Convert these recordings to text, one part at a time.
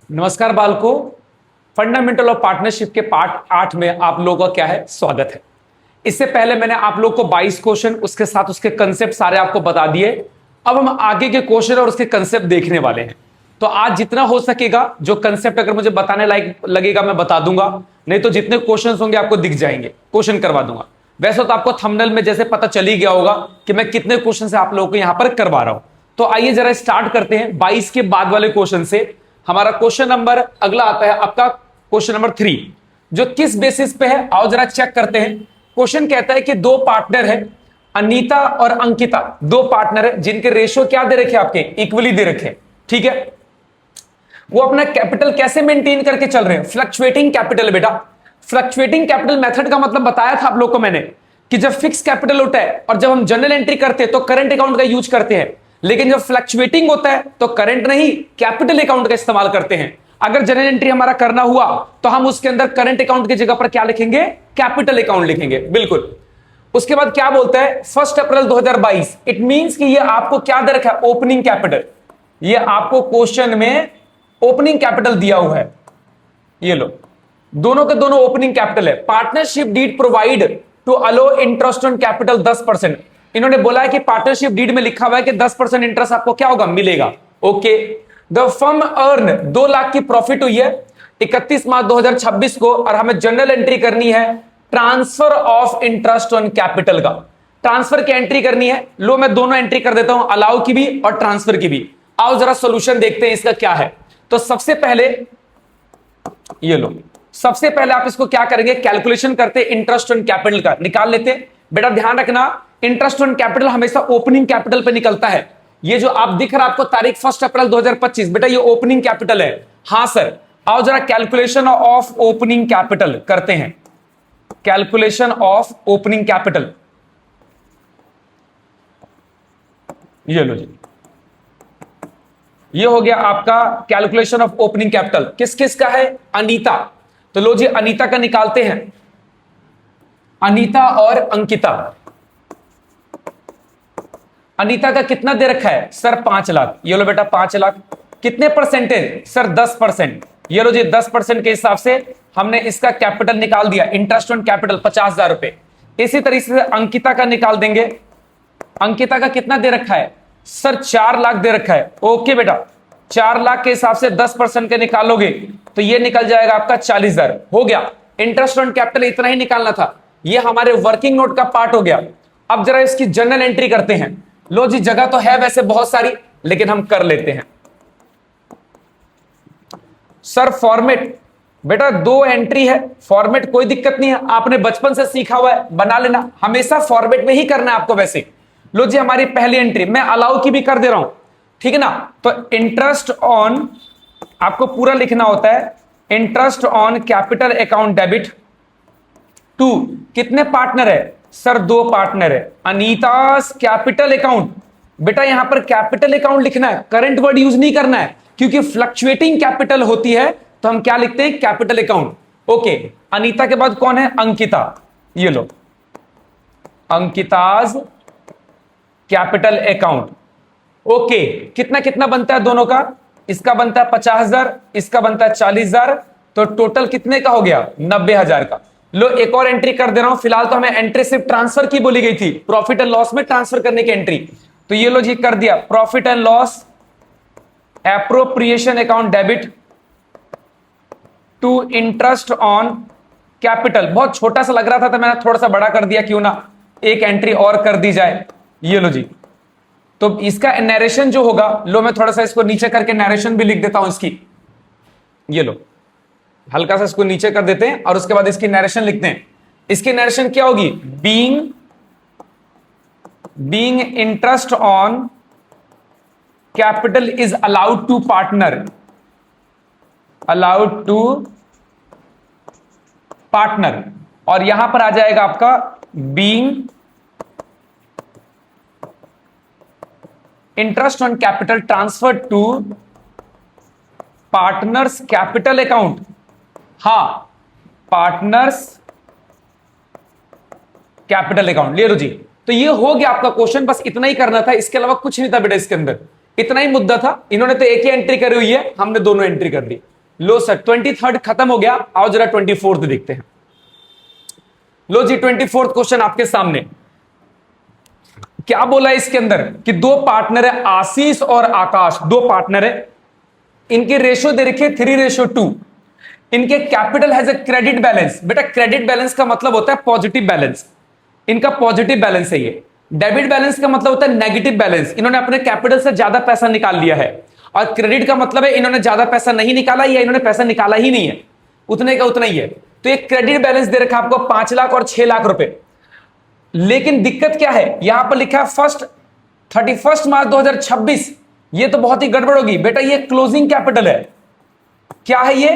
नमस्कार बालको, fundamental of partnership के part 8 में आप लोगों का क्या है स्वागत है। इससे पहले मैंने आप लोग को 22 क्वेश्चन उसके साथ उसके कंसेप्ट सारे आपको बता दिए। अब हम आगे के क्वेश्चन और उसके कंसेप्ट देखने वाले हैं। तो आज जितना हो सकेगा जो कंसेप्ट अगर मुझे बताने लायक लगेगा मैं बता दूंगा, नहीं तो जितने क्वेश्चन होंगे आपको दिख जाएंगे, क्वेश्चन करवा दूंगा। वैसे तो आपको थंबनेल में जैसे पता चल ही गया होगा कि मैं कितने क्वेश्चन से आप लोगों को यहां पर करवा रहा हूं। तो आइए जरा स्टार्ट करते हैं 22 के बाद वाले क्वेश्चन से। हमारा क्वेश्चन नंबर अगला आता है आपका क्वेश्चन नंबर 3, जो किस बेसिस पे है आओ जरा चेक करते हैं। क्वेश्चन कहता है कि दो पार्टनर है, अनीता और अंकिता, दो पार्टनर है जिनके रेशियो क्या दे रखे आपके इक्वली दे रखे, ठीक है। वो अपना कैपिटल कैसे मेंटेन करके चल रहे हैं, फ्लक्चुएटिंग कैपिटल। बेटा फ्लक्चुएटिंग कैपिटल मेथड का मतलब बताया था आप लोग को मैंने कि जब फिक्स कैपिटल होता है और जब हम जनरल एंट्री करते हैं तो करंट अकाउंट का यूज करते हैं, लेकिन जब फ्लक्चुएटिंग होता है तो करंट नहीं कैपिटल अकाउंट का इस्तेमाल करते हैं। अगर जनरल एंट्री हमारा करना हुआ तो हम उसके अंदर करंट अकाउंट की जगह पर क्या लिखेंगे, कैपिटल अकाउंट लिखेंगे, बिल्कुल। उसके बाद क्या बोलता है 1 अप्रैल 2022, इट मींस कि ये आपको क्या दे रखा है, ओपनिंग कैपिटल। ये आपको क्वेश्चन में ओपनिंग कैपिटल दिया हुआ है, ये लो, दोनों के दोनों ओपनिंग कैपिटल है। Partnership deed provide to allow interest on capital 10%। इन्होंने बोला है कि पार्टनरशिप डीड में लिखा हुआ है कि 10% इंटरेस्ट आपको क्या होगा, मिलेगा। Okay, the firm earn 2 lakh की प्रॉफिट हुई है 31 मार्च 2026 को, और हमें जनरल एंट्री करनी है transfer of interest on capital का। ट्रांसफर की एंट्री करनी है। लो मैं दोनों एंट्री कर देता हूं, अलाउ की भी और ट्रांसफर की भी। आओ जरा सोल्यूशन देखते हैं इसका क्या है। तो सबसे पहले ये लो, सबसे पहले आप इसको क्या करेंगे, कैलकुलेशन करते इंटरेस्ट ऑन कैपिटल का निकाल लेते। बेटा ध्यान रखना, इंटरेस्ट ऑन कैपिटल हमेशा ओपनिंग कैपिटल पे निकलता है। ये जो आप दिख रहा आपको तारीख 1 अप्रैल 2025, बेटा ये ओपनिंग कैपिटल है। हां सर, आओ जरा कैलकुलेशन ऑफ ओपनिंग कैपिटल करते हैं। कैलकुलेशन ऑफ ओपनिंग कैपिटल, ये लो जी, ये हो गया आपका कैलकुलेशन ऑफ ओपनिंग कैपिटल। किस किस का है, अनीता। तो लो जी अनीता का निकालते हैं, अनीता और अंकिता। अनीता का कितना दे रखा है सर, 5 लाख। ये लो बेटा 5 लाख। कितने परसेंटेज सर, 10%। ये लो जी 10% के हिसाब से हमने इसका कैपिटल निकाल दिया, इंटरेस्ट ऑन कैपिटल 50,000 रुपए। इसी तरीके से अंकिता का निकाल देंगे। अंकिता का कितना दे रखा है सर, 4 लाख दे रखा है। ओके बेटा, 4 लाख के हिसाब से 10% के निकालोगे तो ये निकल जाएगा आपका 40,000। हो गया, इंटरेस्ट ऑन कैपिटल इतना ही निकालना था। ये हमारे वर्किंग नोट का पार्ट हो गया। अब जरा इसकी जनरल एंट्री करते हैं। लो जी, जगह तो है वैसे बहुत सारी, लेकिन हम कर लेते हैं। सर फॉर्मेट, बेटा 2 एंट्री है, फॉर्मेट कोई दिक्कत नहीं है, आपने बचपन से सीखा हुआ है, बना लेना। हमेशा फॉर्मेट में ही करना है आपको वैसे। लो जी हमारी पहली एंट्री, मैं अलाउ की भी कर दे रहा हूं, ठीक है ना। तो इंटरेस्ट ऑन आपको पूरा लिखना होता है, interest on capital account debit to, कितने पार्टनर है सर, 2 पार्टनर है, अनीतास कैपिटल अकाउंट। बेटा यहां पर कैपिटल अकाउंट लिखना है, करंट वर्ड यूज नहीं करना है, क्योंकि फ्लक्चुएटिंग कैपिटल होती है तो हम क्या लिखते हैं, कैपिटल अकाउंट। ओके, अनीता के बाद कौन है, अंकिता। ये लो, अंकिताज कैपिटल अकाउंट। ओके, कितना कितना बनता है दोनों का, इसका बनता है 50,000, इसका बनता है 40,000, तो टोटल कितने का हो गया, 90,000 का। लो एक और एंट्री कर दे रहा हूं, फिलहाल तो हमें एंट्री सिर्फ ट्रांसफर की बोली गई थी, प्रॉफिट एंड लॉस में ट्रांसफर करने की एंट्री। तो ये लो जी कर दिया, profit and loss appropriation account debit to interest on capital. बहुत छोटा सा लग रहा था तो मैंने थोड़ा सा बड़ा कर दिया, क्यों ना एक एंट्री और कर दी जाए। ये लो जी, तो इसका नरेशन जो होगा, लो मैं थोड़ा सा इसको नीचे करके नरेशन भी लिख देता हूं इसकी। ये लो हल्का सा इसको नीचे कर देते हैं और उसके बाद इसकी नरेशन लिखते हैं। इसकी नरेशन क्या होगी, being interest on capital is allowed to partner, allowed to partner. और यहां पर आ जाएगा आपका being interest on capital transfer to partners capital account. हां, पार्टनर्स कैपिटल अकाउंट। ले लो जी, तो ये हो गया आपका क्वेश्चन, बस इतना ही करना था, इसके अलावा कुछ नहीं था बेटा इसके अंदर। इतना ही मुद्दा था। इन्होंने तो एक ही एंट्री करी हुई है, हमने दोनों एंट्री कर दी। लो सर 23rd खत्म हो गया, आओ जरा 24th देखते हैं। लो जी 24th क्वेश्चन आपके सामने क्या बोला है इसके अंदर कि दो पार्टनर है, आशीष और आकाश, दो पार्टनर है, इनके रेशियो दे रखे 3:2, इनके capital has a credit balance. बेटा क्रेडिट बैलेंस का मतलब होता है पॉजिटिव बैलेंस, इनका पॉजिटिव बैलेंस है ये। डेबिट बैलेंस का मतलब होता है नेगेटिव बैलेंस, इन्होंने अपने कैपिटल से ज्यादा पैसा निकाल लिया है। और क्रेडिट का मतलब है इन्होंने ज्यादा पैसा नहीं निकाला या इन्होंने पैसा निकाला ही नहीं है, उतने का उतना ही है। तो ये क्रेडिट बैलेंस दे रखा आपको 5 लाख और 6 लाख रुपए। लेकिन दिक्कत क्या है, यहां पर लिखा है 31 मार्च 2026, ये तो बहुत ही गड़बड़ होगी बेटा। ये क्लोजिंग कैपिटल है, क्या है ये?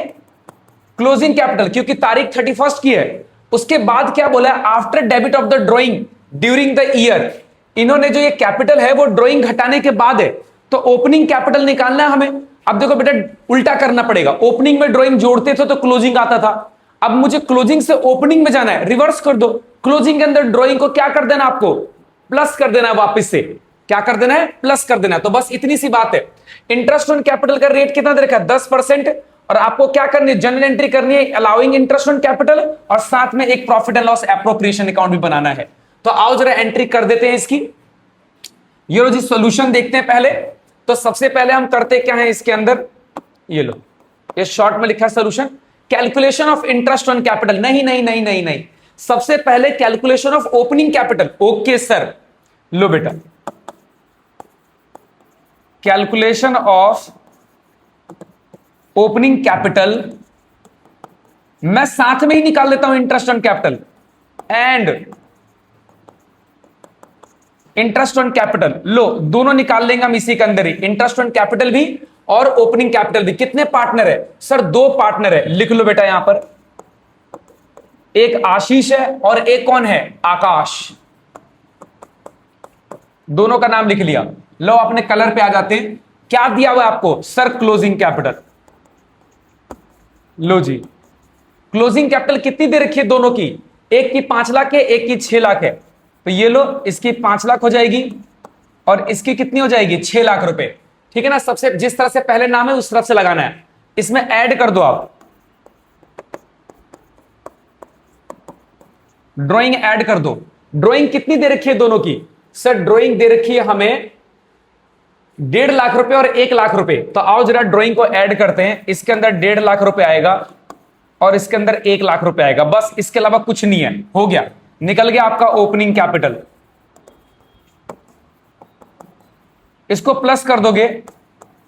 क्लोजिंग कैपिटल, क्योंकि तारीख 31 की है। उसके बाद क्या बोला है, after debit of the drawing during the year. इन्होंने जो ये कैपिटल है वो ड्रॉइंग घटाने के बाद है, तो ओपनिंग कैपिटल निकालना है हमें। अब देखो बेटा उल्टा करना पड़ेगा, ओपनिंग में ड्रॉइंग जोड़ते थे तो क्लोजिंग आता था, अब मुझे क्लोजिंग से ओपनिंग में जाना है, रिवर्स कर दो। क्लोजिंग के अंदर ड्रॉइंग को क्या कर देना, आपको प्लस कर देना है, वापस से क्या कर देना है, प्लस कर देना है। तो बस इतनी सी बात है। इंटरेस्ट ऑन कैपिटल का रेट कितना दे रखा है, 10%। और आपको क्या करनी है, जनरल एंट्री करनी है अलाउइंग इंटरेस्ट ऑन कैपिटल, और साथ में एक profit and loss appropriation account भी बनाना है। तो आओ जरा एंट्री कर देते हैं इसकी। ये लो जी सॉल्यूशन देखते हैं पहले। तो सबसे पहले हम करते क्या है इसके अंदर, ये लो ये शॉर्ट में लिखा है solution, calculation of interest on capital. नहीं नहीं नहीं नहीं नहीं, सबसे पहले calculation of opening capital. Okay sir, लो बेटा कैलकुलेशन ऑफ ओपनिंग कैपिटल, मैं साथ में ही निकाल देता हूं interest on capital and interest on capital. लो दोनों निकाल लेंगे हम इसी के अंदर ही, इंटरेस्ट ऑन कैपिटल भी और ओपनिंग कैपिटल भी। कितने पार्टनर है सर, दो पार्टनर है। लिख लो बेटा यहां पर, एक आशीष है और एक कौन है, आकाश। दोनों का नाम लिख लिया। लो अपने कलर पे आ जाते हैं। क्या दिया हुआ है आपको सर, क्लोजिंग कैपिटल। लो जी क्लोजिंग कैपिटल कितनी दे रखी है दोनों की, एक की 5 लाख है, एक की 6 लाख है। तो ये लो इसकी 5 लाख हो जाएगी और इसकी कितनी हो जाएगी, 6 लाख रुपए। ठीक है ना, सबसे जिस तरह से पहले नाम है उस तरफ से लगाना है। इसमें ऐड कर दो आप, ड्राइंग ऐड कर दो। ड्राइंग कितनी दे रखी है दोनों की, सर ड्राइंग दे रखी है हमें 1.5 लाख रुपए और 1 लाख रुपए। तो आओ जरा ड्राइंग को ऐड करते हैं। इसके अंदर 1.5 लाख रुपए आएगा और इसके अंदर 1 लाख रुपए आएगा, बस इसके अलावा कुछ नहीं है। हो गया, निकल गया आपका ओपनिंग कैपिटल। इसको प्लस कर दोगे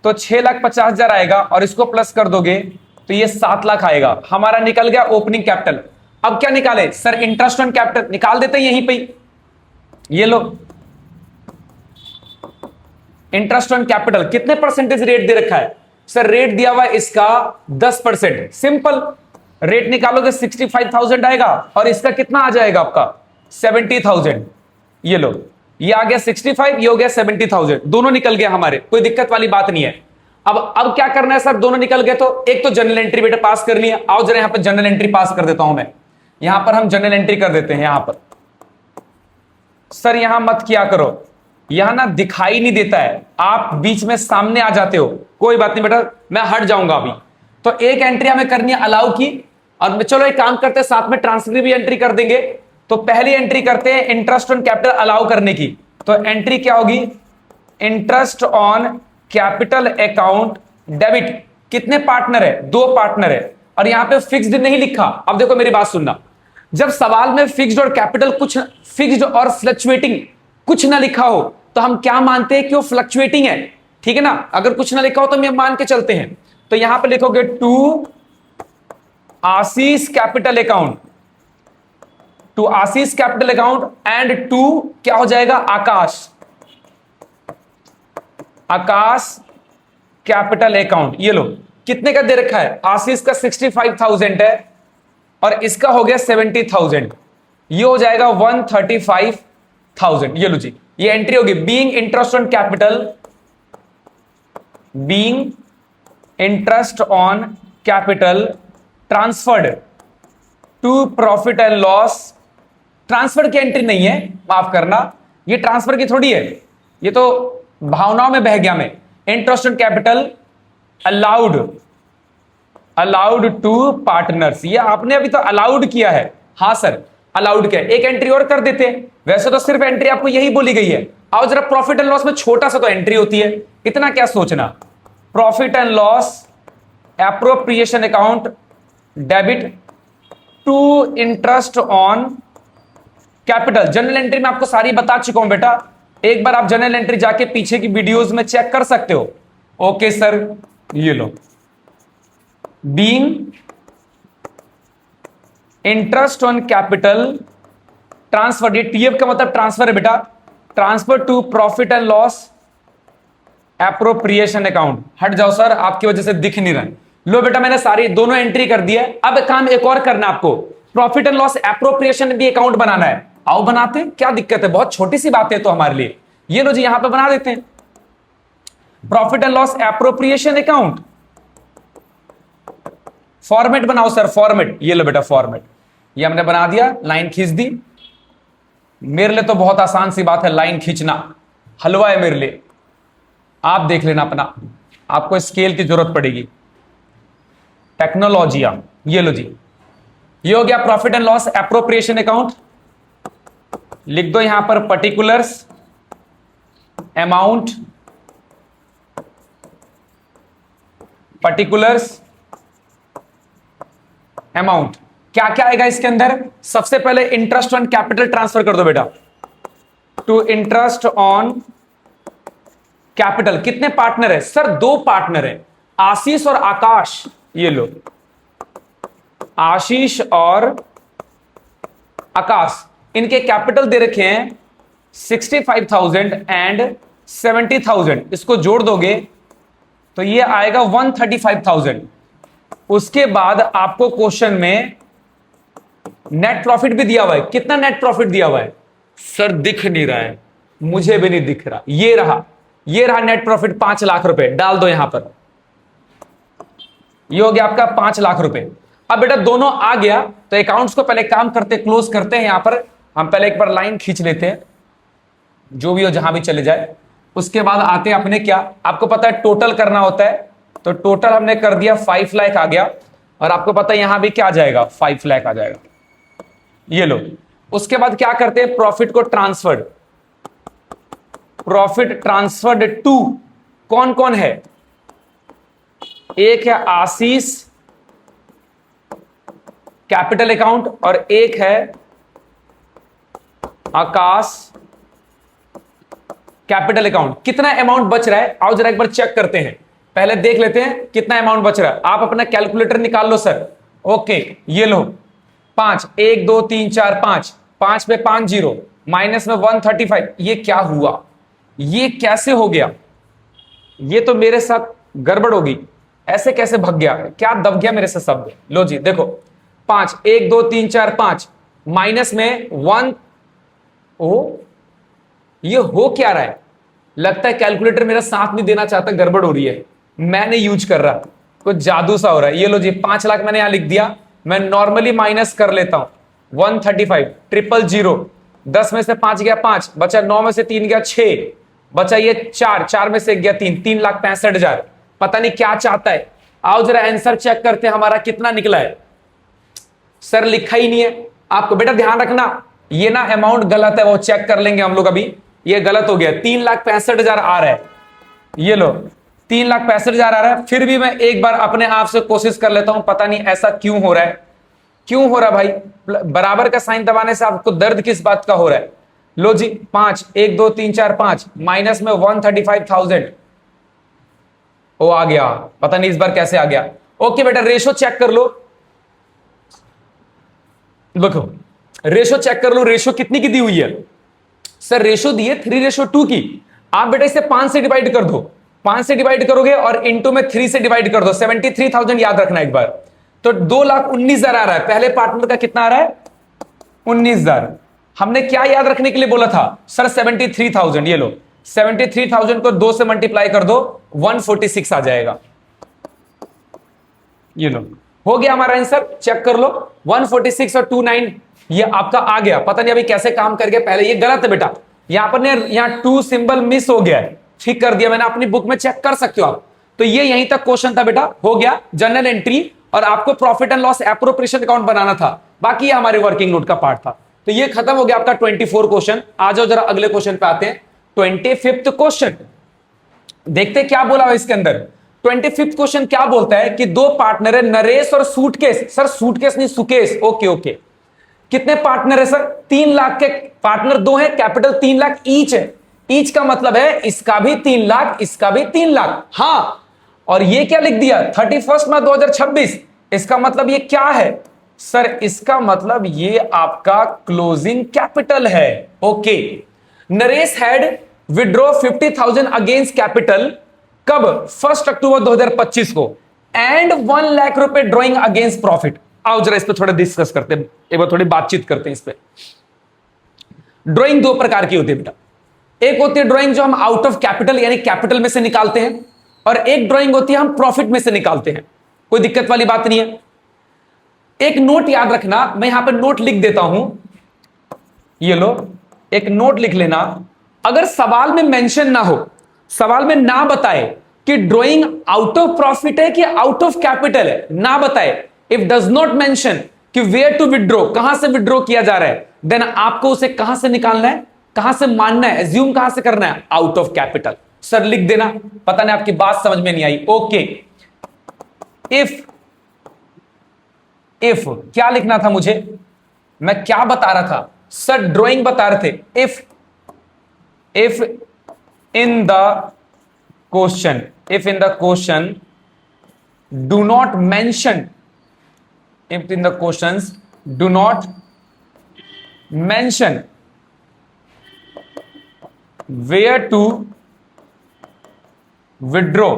तो 6,50,000 आएगा और इसको प्लस कर दोगे तो ये 7 लाख आएगा। हमारा निकल गया ओपनिंग कैपिटल। अब क्या निकाले सर, इंटरेस्ट ऑन कैपिटल निकाल देते हैं यहीं पे। ये लो इंटरेस्ट ऑन कैपिटल कितने परसेंटेज रेट दे रखा है सर, रेट दिया हुआ है इसका 10%। सिंपल, रेट निकालोगे 65,000 आएगा और इसका कितना आ जाएगा आपका 70,000। ये लो ये आ गया 65, ये हो गया 70,000, दोनों निकल गया हमारे, कोई दिक्कत वाली बात नहीं है। अब क्या करना है सर, दोनों निकल गए तो एक तो जनरल एंट्री बेटा पास करनी है। आओ जरा यहां पर जनरल एंट्री पास कर देता हूं मैं। यहां पर हम जनरल एंट्री कर देते हैं। यहां पर सर यहां मत किया करो, यहां ना दिखाई नहीं देता है, आप बीच में सामने आ जाते हो। कोई बात नहीं बेटा, मैं हट जाऊंगा अभी। तो एक एंट्री हमें करनी है अलाउ की, और चलो एक काम करते हैं साथ में ट्रांसफर भी एंट्री कर देंगे। तो पहली एंट्री करते हैं इंटरेस्ट ऑन कैपिटल अलाउ करने की। तो एंट्री क्या होगी, interest on capital account debit. कितने पार्टनर है, 2 पार्टनर है, और यहां पे फिक्स्ड नहीं लिखा। अब देखो मेरी बात सुनना, जब सवाल में फिक्स्ड और कैपिटल कुछ फिक्स्ड और फ्लक्चुएटिंग कुछ ना लिखा हो तो हम क्या मानते हैं कि वो फ्लक्चुएटिंग है। ठीक है ना, अगर कुछ ना लिखा हो तो हम ये मान के चलते हैं। तो यहां पे लिखोगे to Ashish capital account, to Ashish capital account and to क्या हो जाएगा, आकाश, आकाश कैपिटल अकाउंट। ये लो कितने का दे रखा है, आशीष का 65,000 है और इसका हो गया 70,000, ये हो जाएगा 135,000। ये लो जी, ये एंट्री होगी being interest on capital, being interest on capital transferred to profit and loss. Transfer की एंट्री नहीं है, माफ करना, ये ट्रांसफर की थोड़ी है, ये तो भावनाओं में बह गया मैं। Interest on capital allowed allowed to partners, ये आपने अभी तो अलाउड किया है। हाँ सर अलाउड किया, एक एंट्री और कर देते हैं। वैसे तो सिर्फ एंट्री आपको यही बोली गई है। आओ जरा प्रॉफिट एंड लॉस में छोटा सा तो एंट्री होती है, इतना क्या सोचना। Profit and loss appropriation account debit to interest on capital. General entry में आपको सारी बता चुका हूं बेटा, एक बार आप जनरल एंट्री जाके पीछे की वीडियोस में चेक कर सकते हो। ओके सर, ये लो, being interest on capital transfer, ये टीएफ का मतलब ट्रांसफर है बेटा, transfer to profit and loss appropriation account. हट जाओ सर, आपकी वजह से दिख नहीं रहा। लो बेटा मैंने सारी दोनों एंट्री कर दी है। अब काम एक और करना आपको, प्रॉफिट एंड लॉस एप्रोप्रिएशन भी अकाउंट बनाना है। आओ बनाते हैं, क्या दिक्कत है, बहुत छोटी सी बात है तो हमारे लिए। ये लो जी यहां पे बना देते हैं profit and loss appropriation account. Format बनाओ सर, फॉर्मेट, ये लो बेटा फॉर्मेट, ये हमने बना दिया, लाइन खींच दी। मेरे लिए तो बहुत आसान सी बात है लाइन खींचना, हलवा है मेरे लिए। आप देख लेना अपना, आपको स्केल की जरूरत पड़ेगी, टेक्नोलॉजिया। ये लो जी, ये हो गया profit and loss appropriation account. लिख दो यहां पर पर्टिकुलर्स अमाउंट, पर्टिकुलर्स अमाउंट। क्या क्या आएगा इसके अंदर, सबसे पहले इंटरेस्ट ऑन कैपिटल ट्रांसफर कर दो बेटा, टू इंटरेस्ट ऑन कैपिटल। कितने पार्टनर है सर, दो पार्टनर है, आशीष और आकाश। ये लो, आशीष और आकाश, इनके कैपिटल दे रखे हैं 65,000 एंड 70,000। इसको जोड़ दोगे तो ये आएगा 135,000। उसके बाद आपको क्वेश्चन में नेट प्रॉफिट भी दिया हुआ है। कितना नेट प्रॉफिट दिया हुआ है सर, दिख नहीं रहा है, मुझे भी नहीं दिख रहा। ये रहा, ये रहा नेट प्रॉफिट 5 लाख रुपए, डाल दो यहां पर। ये हो गया आपका 5 लाख रुपए। अब बेटा दोनों आ गया तो अकाउंट्स को पहले काम करते, क्लोज करते हैं। यहां पर हम पहले एक बार लाइन खींच लेते हैं, जो भी हो जहां भी चले जाए। उसके बाद आते हैं अपने, क्या आपको पता है टोटल करना होता है, तो टोटल हमने कर दिया 5 लाख आ गया। और आपको पता है यहां भी क्या आ जाएगा, 5 लाख आ जाएगा। ये लो, उसके बाद क्या करते हैं, प्रॉफिट को ट्रांसफर्ड, प्रॉफिट ट्रांसफर्ड टू कौन कौन है, एक है आशीष कैपिटल अकाउंट और एक है आकाश कैपिटल अकाउंट। कितना अमाउंट बच रहा है आओ जरा एक बार चेक करते हैं, पहले देख लेते हैं कितना अमाउंट बच रहा है। आप अपना कैलकुलेटर निकाल लो सर। ओके, ये लो 5, 1 2 3 4 5, 5 पे 5 जीरो, माइनस में 135। ये क्या हुआ, ये कैसे हो गया, ये तो मेरे साथ गड़बड़ होगी, ऐसे कैसे भग गया, क्या दब गया मेरे से शब्द। लो जी देखो 5, 1 2 3 4 5, माइनस में 1। ओ ये हो क्या रहा है, लगता है कैलकुलेटर मेरा साथ नहीं देना चाहता, गड़बड़ हो रही है, मैंने यूज कर रहा, कुछ जादू सा हो रहा है। ये लो जी 5 लाख मैंने यहां लिख दिया, मैं नॉर्मली माइनस कर लेता हूं 135 000, 10 में से 5 गया 5, बचा 9 में से 3 गया 6, बचा ये 4, 4 में से 1 गया 3, 3,65,000। पता नहीं क्या चाहता है। आओ जरा आंसर चेक करते हैं हमारा कितना निकला है। सर लिखा ही नहीं है आपको, बेटा ध्यान रखना ये ना अमाउंट गलत है, वो चेक कर लेंगे हम लोग अभी। ये गलत हो गया, 3,65,000 आ रहा है। ये लो 3,65,000 आ रहा है। फिर भी मैं एक बार अपने आप से कोशिश कर लेता हूं, पता नहीं ऐसा क्यों हो रहा है, क्यों हो रहा है भाई। बराबर का साइन दबाने से आपको दर्द किस बात का हो रहा है। लो जी 5, 1 2 3 4 5, माइनस में 135,000 वो आ गया, पता नहीं इस बार कैसे आ गया। ओके बेटा रेशो चेक कर लो, देखो रेशो चेक कर लो, रेशो कितनी की दी हुई है सर, रेशो दी है 3:2 की। आप बेटा इसे 5 से डिवाइड कर दो, 5 से डिवाइड करोगे और इंटू में 3 से डिवाइड कर दो, 73,000 याद रखना एक बार। तो 2,19,000 आ रहा है, पहले पार्टनर का कितना आ रहा है 19,000। हमने क्या याद रखने के लिए बोला था सर 73,000। ये लो 73,000 को 2 से मल्टीप्लाई कर दो, 146 आ जाएगा। ये लो हो गया हमारा आंसर, चेक कर लो 146 और 29 ये आपका आ गया। पता नहीं अभी कैसे काम कर गया, पहले ये गलत है बेटा, यहां पर यहां 2 सिंबल मिस हो गया है, ठीक कर दिया मैंने, अपनी बुक में चेक कर सकते हो आप। तो ये यहीं तक क्वेश्चन था बेटा, हो गया जनरल एंट्री और आपको profit and loss appropriation account बनाना था, बाकी ये हमारे वर्किंग नोट का पार्ट था। तो ये खत्म हो गया आपका 24 क्वेश्चन। आ जाओ जरा अगले क्वेश्चन पे आते हैं। 25th क्वेश्चन देखते क्या बोला हुआ इसके अंदर। 25th क्वेश्चन क्या बोलता है कि दो पार्टनर है, नरेश और सूटकेस। सर सूटकेस नहीं सुकेस। Okay okay. कितने पार्टनर है सर? 3 लाख के पार्टनर दो हैं, कैपिटल 3 लाख ईच है। ईच का मतलब है इसका भी 3 लाख, इसका भी 3 लाख। हां, और ये क्या लिख दिया 31 मार्च 2026। इसका मतलब ये क्या है सर? इसका मतलब ये आपका क्लोजिंग कैपिटल है। Okay. Naresh had withdraw 50,000 against capital कब? 1 अक्टूबर 2025 को, एंड 1 लाख रुपए ड्रॉइंग अगेंस्ट प्रॉफिट। आओ जरा इस पे थोड़ा डिस्कस करते हैं, एक बार थोड़ी बातचीत करते हैं इस पे। ड्रॉइंग दो प्रकार की होती है बेटा। एक होती है ड्रॉइंग जो हम आउट ऑफ कैपिटल यानी कैपिटल में से निकालते हैं, और एक ड्रॉइंग होती है हम प्रॉफिट में से निकालते हैं। कोई दिक्कत वाली बात नहीं है। एक नोट याद रखना, मैं यहां पर नोट लिख देता हूं, ये लो एक नोट लिख लेना। अगर सवाल में मेंशन ना हो, सवाल में ना बताए कि ड्रॉइंग आउट ऑफ प्रॉफिट है कि आउट ऑफ कैपिटल है, ना बताए, इफ डज नॉट मेंशन कि वेयर टू विड्रॉ, कहां से विड्रॉ किया जा रहा है, देन आपको उसे कहां से निकालना है, कहां से मानना है, एज्यूम कहां से करना है? Out of capital. सर लिख देना, पता नहीं आपकी बात समझ में नहीं आई। ओके। इफ क्या लिखना था मुझे? मैं क्या बता रहा था सर? ड्राइंग बता रहे थे। If in the question do not mention, if in the questions do not mention where to withdraw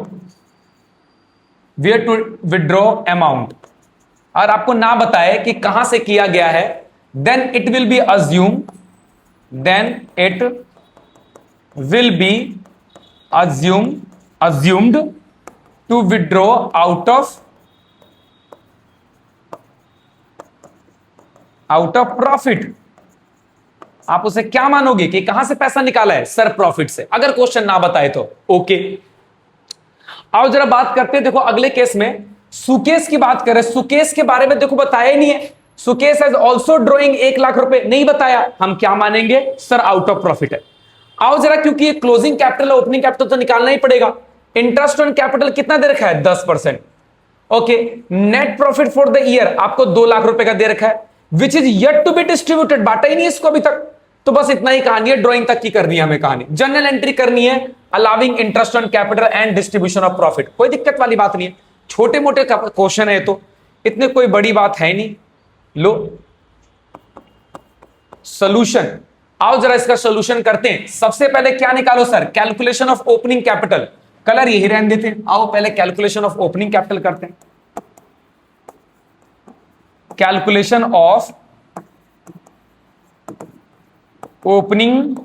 amount, और आपको ना बताए कि कहां से किया गया है, then it will be assumed to withdraw out of profit. आप उसे क्या मानोगे कि कहां से पैसा निकाला है? सर प्रॉफिट से, अगर क्वेश्चन ना बताए तो। ओके। आओ जरा बात करते हैं। देखो अगले केस में सुकेश की बात करें। सुकेश के बारे में देखो बताया ही नहीं है। Sukesh has also drawing 1 lakh रुपए, नहीं बताया। हम क्या मानेंगे? सर आउट ऑफ प्रॉफिट है। आओ जरा, क्योंकि ये क्लोजिंग कैपिटल है, ओपनिंग कैपिटल तो निकालना ही पड़ेगा। इंटरेस्ट ऑन कैपिटल कितना दे रखा है? 10%। Okay. Net profit for the year आपको 2 लाख रुपए का दे रखा है, which is yet to be distributed, बांटा ही नहीं इसको अभी तक। तो बस इतना ही कहानी है, ड्राइंग तक की करनी है हमें कहानी। जनरल एंट्री करनी है, allowing interest on capital and distribution of profit. कोई दिक्कत वाली बात नहीं है, छोटे मोटे क्वेश्चन है तो इतने कोई बड़ी बात है नहीं। लो सोल्यूशन। आओ जरा इसका सोल्यूशन करते हैं। सबसे पहले क्या निकालो sir? Calculation of opening capital. Colour यही रहने देते हैं। आओ पहले कैलकुलेशन ऑफ ओपनिंग कैपिटल करते हैं। Calculation of opening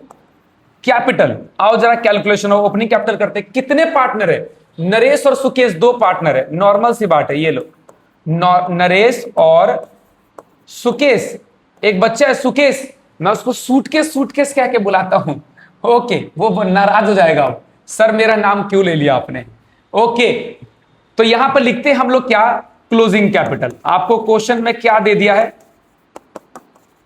capital. आओ जरा कैलकुलेशन ऑफ ओपनिंग कैपिटल करते हैं। कितने पार्टनर है? नरेश और सुकेश 2 पार्टनर है, नॉर्मल सी बात है। ये लो नरेश और सुकेश, एक बच्चा है सुकेश, मैं उसको सूटकेस कह के बुलाता हूं। ओके, वो नाराज हो जाएगा अब, सर मेरा नाम क्यों ले लिया आपने। ओके, तो यहां पर लिखते हैं हम लोग क्या? Closing capital. आपको क्वेश्चन में क्या दे दिया है?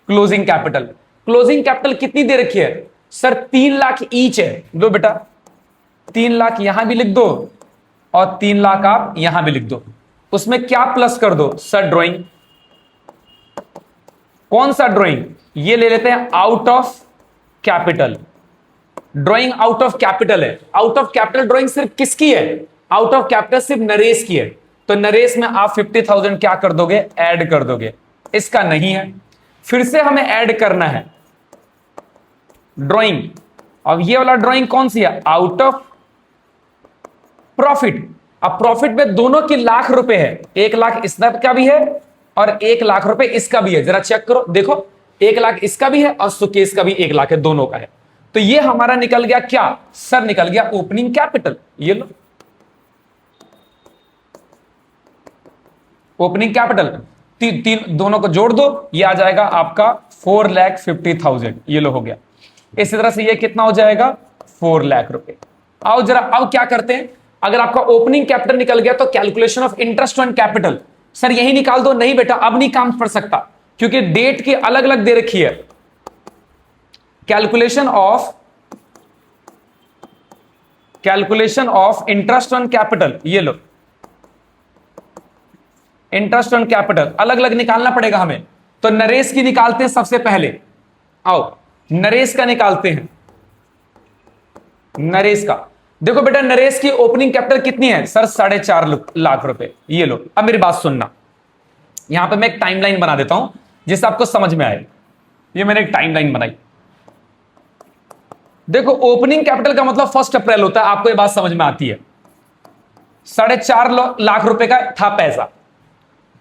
Closing capital. क्लोजिंग कैपिटल कितनी दे रखी है सर? 3 लाख ईच है। लो बेटा 3 लाख यहां भी लिख दो और 3 लाख आप यहां भी लिख दो। उसमें क्या प्लस कर दो सर? ड्राइंग। कौन सा ड्राइंग? ये ले लेते हैं out of capital. Drawing out of capital है। आउट ऑफ कैपिटल ड्राइंग सिर्फ किसकी है? आउट ऑफ कैपिटल सिर्फ नरेश की है। तो नरेश में आप 50,000 क्या कर दोगे? ऐड कर दोगे। इसका नहीं है, फिर से हमें ऐड करना है ड्राइंग। अब ये वाला ड्राइंग कौन सी है? Out of profit. अब प्रॉफिट में दोनों की लाख रुपए है, 1 लाख इसका भी है और 1 लाख रुपए इसका भी है। जरा चेक करो, देखो 1 लाख इसका भी है और सुकेश का भी 1 लाख है, दोनों का है। तो ये हमारा निकल गया क्या सर? निकल गया ओपनिंग कैपिटल। ये लो ओपनिंग कैपिटल, तीन दोनों को जोड़ दो, ये आ जाएगा आपका 4,50,000। ये लो हो गया। इसी तरह से ये कितना हो जाएगा? 4 लाख रुपए। आओ जरा अब क्या करते हैं, अगर आपका ओपनिंग कैपिटल निकल गया तो calculation of interest on capital. Sir यही निकाल दो, नहीं बेटा अब नहीं काम पड़ सकता, क्योंकि डेट की अलग अलग दे रखी है। Calculation of interest on capital, ये लो, इंटरेस्ट ऑन कैपिटल अलग अलग निकालना पड़ेगा हमें। तो नरेश की निकालते हैं सबसे पहले, आओ नरेश का निकालते हैं। नरेश का देखो बेटा, नरेश की ओपनिंग कैपिटल कितनी है सर? 4.5 लाख रुपए। ये लो, अब मेरी बात सुनना, यहां पे मैं एक टाइमलाइन बना देता हूं जिससे आपको समझ में आए। ये मैंने एक टाइमलाइन बनाई। देखो ओपनिंग कैपिटल का मतलब 1 अप्रैल होता है, आपको ये बात समझ में आती है। 4.5 लाख रुपए का था पैसा।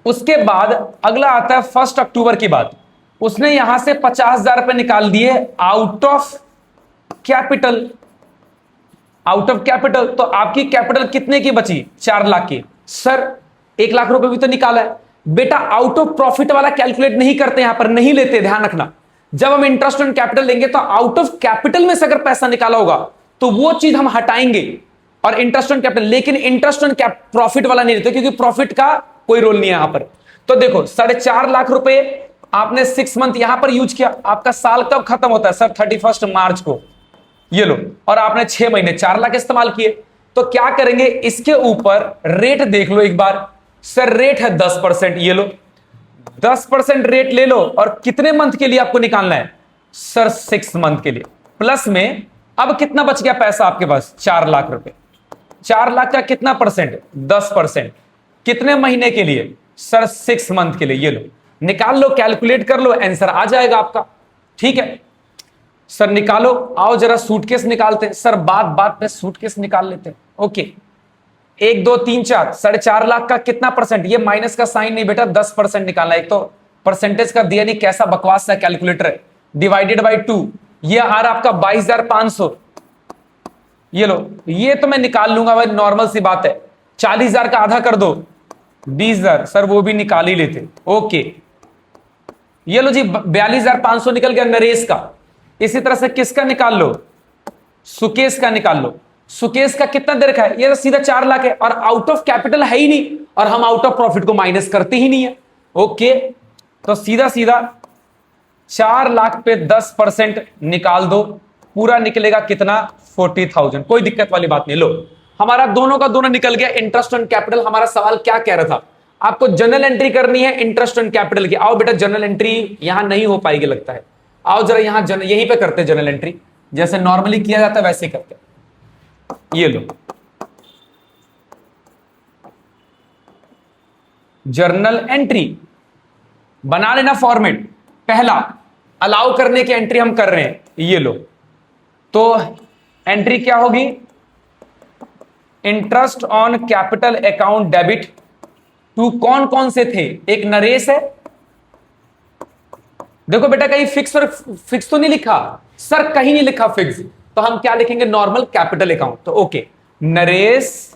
उसके बाद अगला आता है 1 अक्टूबर की बात, उसने यहां से 50,000 रुपए निकाल दिए out of capital. Out of capital तो आपकी कैपिटल कितने की बची? 4 लाख की। सर 1 लाख रुपए भी तो निकाला है। बेटा आउट ऑफ प्रॉफिट वाला कैलकुलेट नहीं करते, यहां पर नहीं लेते, ध्यान रखना। जब हम इंटरेस्ट ऑन कैपिटल लेंगे तो आउट ऑफ कैपिटल में से अगर पैसा निकाला होगा तो वो चीज हम हटाएंगे और इंटरेस्ट ऑन कैपिटल, लेकिन इंटरेस्ट ऑन प्रॉफिट वाला नहीं लेते, क्योंकि प्रॉफिट का कोई रोल नहीं है यहां पर। तो देखो 4.5 लाख रुपए आपने 6 मंथ यहां पर यूज किया। आपका साल कब खत्म होता है सर? 31 मार्च को। ये लो, और आपने 6 महीने 4 लाख इस्तेमाल किए। तो क्या करेंगे, इसके ऊपर रेट देख लो एक बार। सर रेट है 10%। ये लो 10% रेट ले लो, और कितने मंथ के लिए आपको निकालना है? सर 6 मंथ के लिए। प्लस में अब कितना बच गया पैसा आपके पास? 4 लाख रुपए। 4 लाख का कितना परसेंट? 10%। कितने महीने के लिए? सर 6 मंथ के लिए। ये लो, निकाल लो, कैलकुलेट कर लो, आंसर आ जाएगा आपका। ठीक है सर, निकालो। आओ जरा सूटकेस निकालते हैं। सर बात बात पे सूटकेस निकाल लेते हैं। ओके, 1 2 3 4, 4.5 लाख का कितना परसेंट? ये माइनस का साइन नहीं बेटा, 10% निकालना। एक तो परसेंटेज का दिया नहीं, कैसा बकवास सा कैलकुलेटर है। डिवाइडेड बाई 2, ये आ रहा आपका 22,500। ये लो, ये तो मैं निकाल लूंगा भाई, नॉर्मल सी बात है। 40,000 का आधा कर दो, 20,000। सर वो भी निकाल ही लेते। ओके, ये लो जी 42,500 निकल गया नरेश का। इसी तरह से किसका निकाल लो? सुकेश का निकाल लो। सुकेश का कितना दे रखा है? ये तो सीधा 4 लाख है, और आउट ऑफ कैपिटल है ही नहीं, और हम आउट ऑफ प्रॉफिट को माइनस करते ही नहीं है। ओके, तो सीधा सीधा 4 लाख पे 10% निकाल दो, पूरा निकलेगा कितना? 40,000। कोई दिक्कत वाली बात नहीं। लो, हमारा दोनों का दोनों निकल गया। Interest on capital. हमारा सवाल क्या कह रहा था? आपको जनरल एंट्री करनी है इंटरेस्ट ऑन कैपिटल की। आओ बेटा, जनरल एंट्री यहां नहीं हो पाएगी लगता है। आओ जरा यहां यहीं पे करते जनरल एंट्री, जैसे नॉर्मली किया जाता है वैसे ही करते। ये लो, जर्नल एंट्री बना लेना फॉर्मेट। पहला अलाउ करने की एंट्री हम कर रहे हैं। ये लो, तो एंट्री क्या होगी? Interest on capital account debit to कौन कौन से थे? एक नरेश है। देखो बेटा कहीं फिक्स तो नहीं लिखा सर, कहीं नहीं लिखा फिक्स, तो हम क्या लिखेंगे? Normal capital account. तो okay, Naresh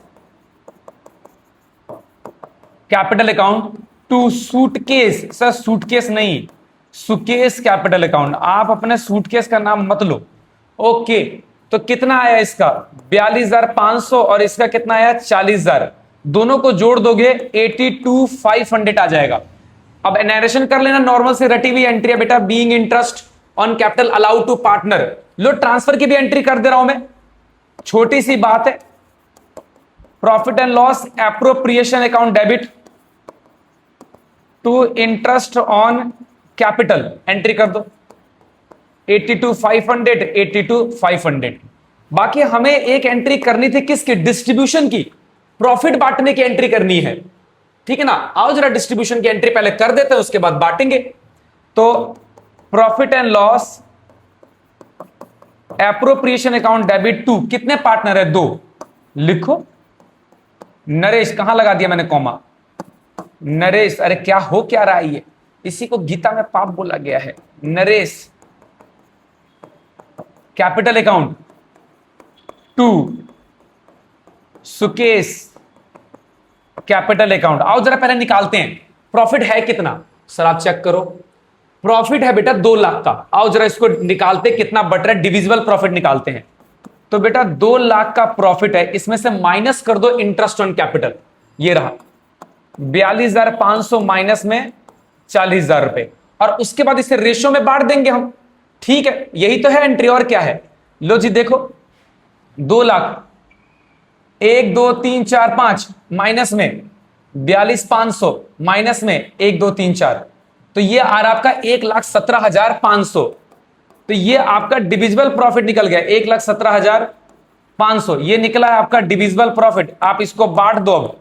capital account to suitcase. Sir suitcase नहीं, सुकेश कैपिटल अकाउंट। आप अपने सूटकेस का नाम मत लो। ओके, तो कितना आया इसका? 42,500, और इसका कितना आया? 40,000। दोनों को जोड़ दोगे 82,500 आ जाएगा। अब नरेशन कर लेना, नॉर्मल से रटी हुई एंट्री है बेटा। Being interest on capital allow to partner. लो, ट्रांसफर की भी एंट्री कर दे रहा हूं मैं, छोटी सी बात है। Profit and loss appropriation account debit to interest on capital, entry कर दो 82,500, 82,500। बाकी हमें एक एंट्री करनी थी किसकी? डिस्ट्रीब्यूशन की, प्रॉफिट बांटने की एंट्री करनी है। ठीक है ना? आओ जरा डिस्ट्रीब्यूशन की एंट्री पहले कर देते हैं, उसके बाद बांटेंगे। तो profit and loss appropriation account debit to, कितने पार्टनर है? 2। लिखो नरेश। कहां लगा दिया मैंने कॉमा? नरेश। अरे क्या हो क्या रहा है ये? इसी को गीता में पाप बोला गया है। Naresh capital account to Sukesh capital account. आओ जरा पहले निकालते हैं प्रॉफिट है कितना। सर आप चेक करो, प्रॉफिट है बेटा 2 लाख का। आओ जरा इसको निकालते, कितना बट रहा है, डिविजिबल प्रॉफिट निकालते हैं। तो बेटा 2 लाख का प्रॉफिट है, इसमें से माइनस कर दो इंटरेस्ट ऑन कैपिटल। ये रहा 42,500 माइनस में 40,000 रुपए, और उसके बाद इसे रेशो में बांट देंगे हम। ठीक है, यही तो है एंट्री, और क्या है। लो जी देखो, 2 लाख, 1 2 3 4 5 माइनस में 42,500 माइनस में 1 2 3 4, तो ये आ रहा आपका 1,17,500। तो ये आपका डिविजिबल प्रॉफिट निकल गया, 1,17,500 ये निकला है आपका डिविजिबल प्रॉफिट। आप इसको बांट दो अब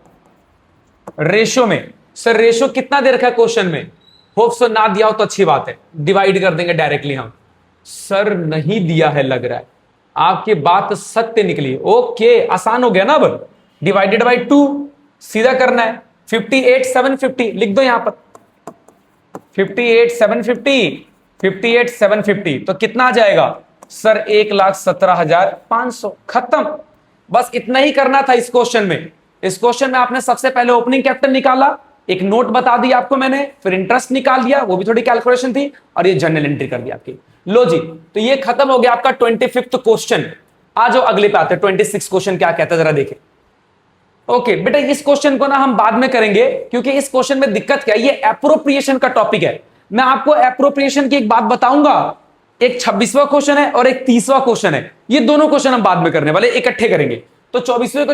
रेशो में। सर रेशो कितना दे रखा है क्वेश्चन में, होप सो ना दिया हो तो अच्छी बात है, डिवाइड कर देंगे डायरेक्टली हम। सर नहीं दिया है लग रहा है, आपकी बात सत्य निकली। ओके, आसान हो गया ना। अब डिवाइडेड बाई 2 सीधा करना है, 58,750 लिख दो यहां पर, 58,750, 58,750 तो कितना आ जाएगा सर, 1,17,500। खत्म, बस इतना ही करना था इस क्वेश्चन में। इस क्वेश्चन में आपने सबसे पहले ओपनिंग कैपिटल निकाला, एक नोट बता दी आपको मैंने, फिर इंटरेस्ट निकाल दिया, वो भी थोड़ी कैलकुलेशन थी, और ये जर्नल एंट्री कर दी आपकी। लो जी, तो ये खत्म हो गया आपका 25th क्वेश्चन। आ जाओ अगले पे आते हैं, 26 क्वेश्चन क्या कहता है जरा देखें। ओके बेटा, इस क्वेश्चन को ना हम बाद में करेंगे, क्योंकि इस क्वेश्चन में दिक्कत क्या है, ये एप्रोप्रिएशन का टॉपिक है। मैं आपको एप्रोप्रिएशन की एक बात बताऊंगा, एक 26वां क्वेश्चन है और एक 30वां क्वेश्चन है, ये दोनों क्वेश्चन हम बाद में करने वाले, इकट्ठे करेंगे। तो 26वें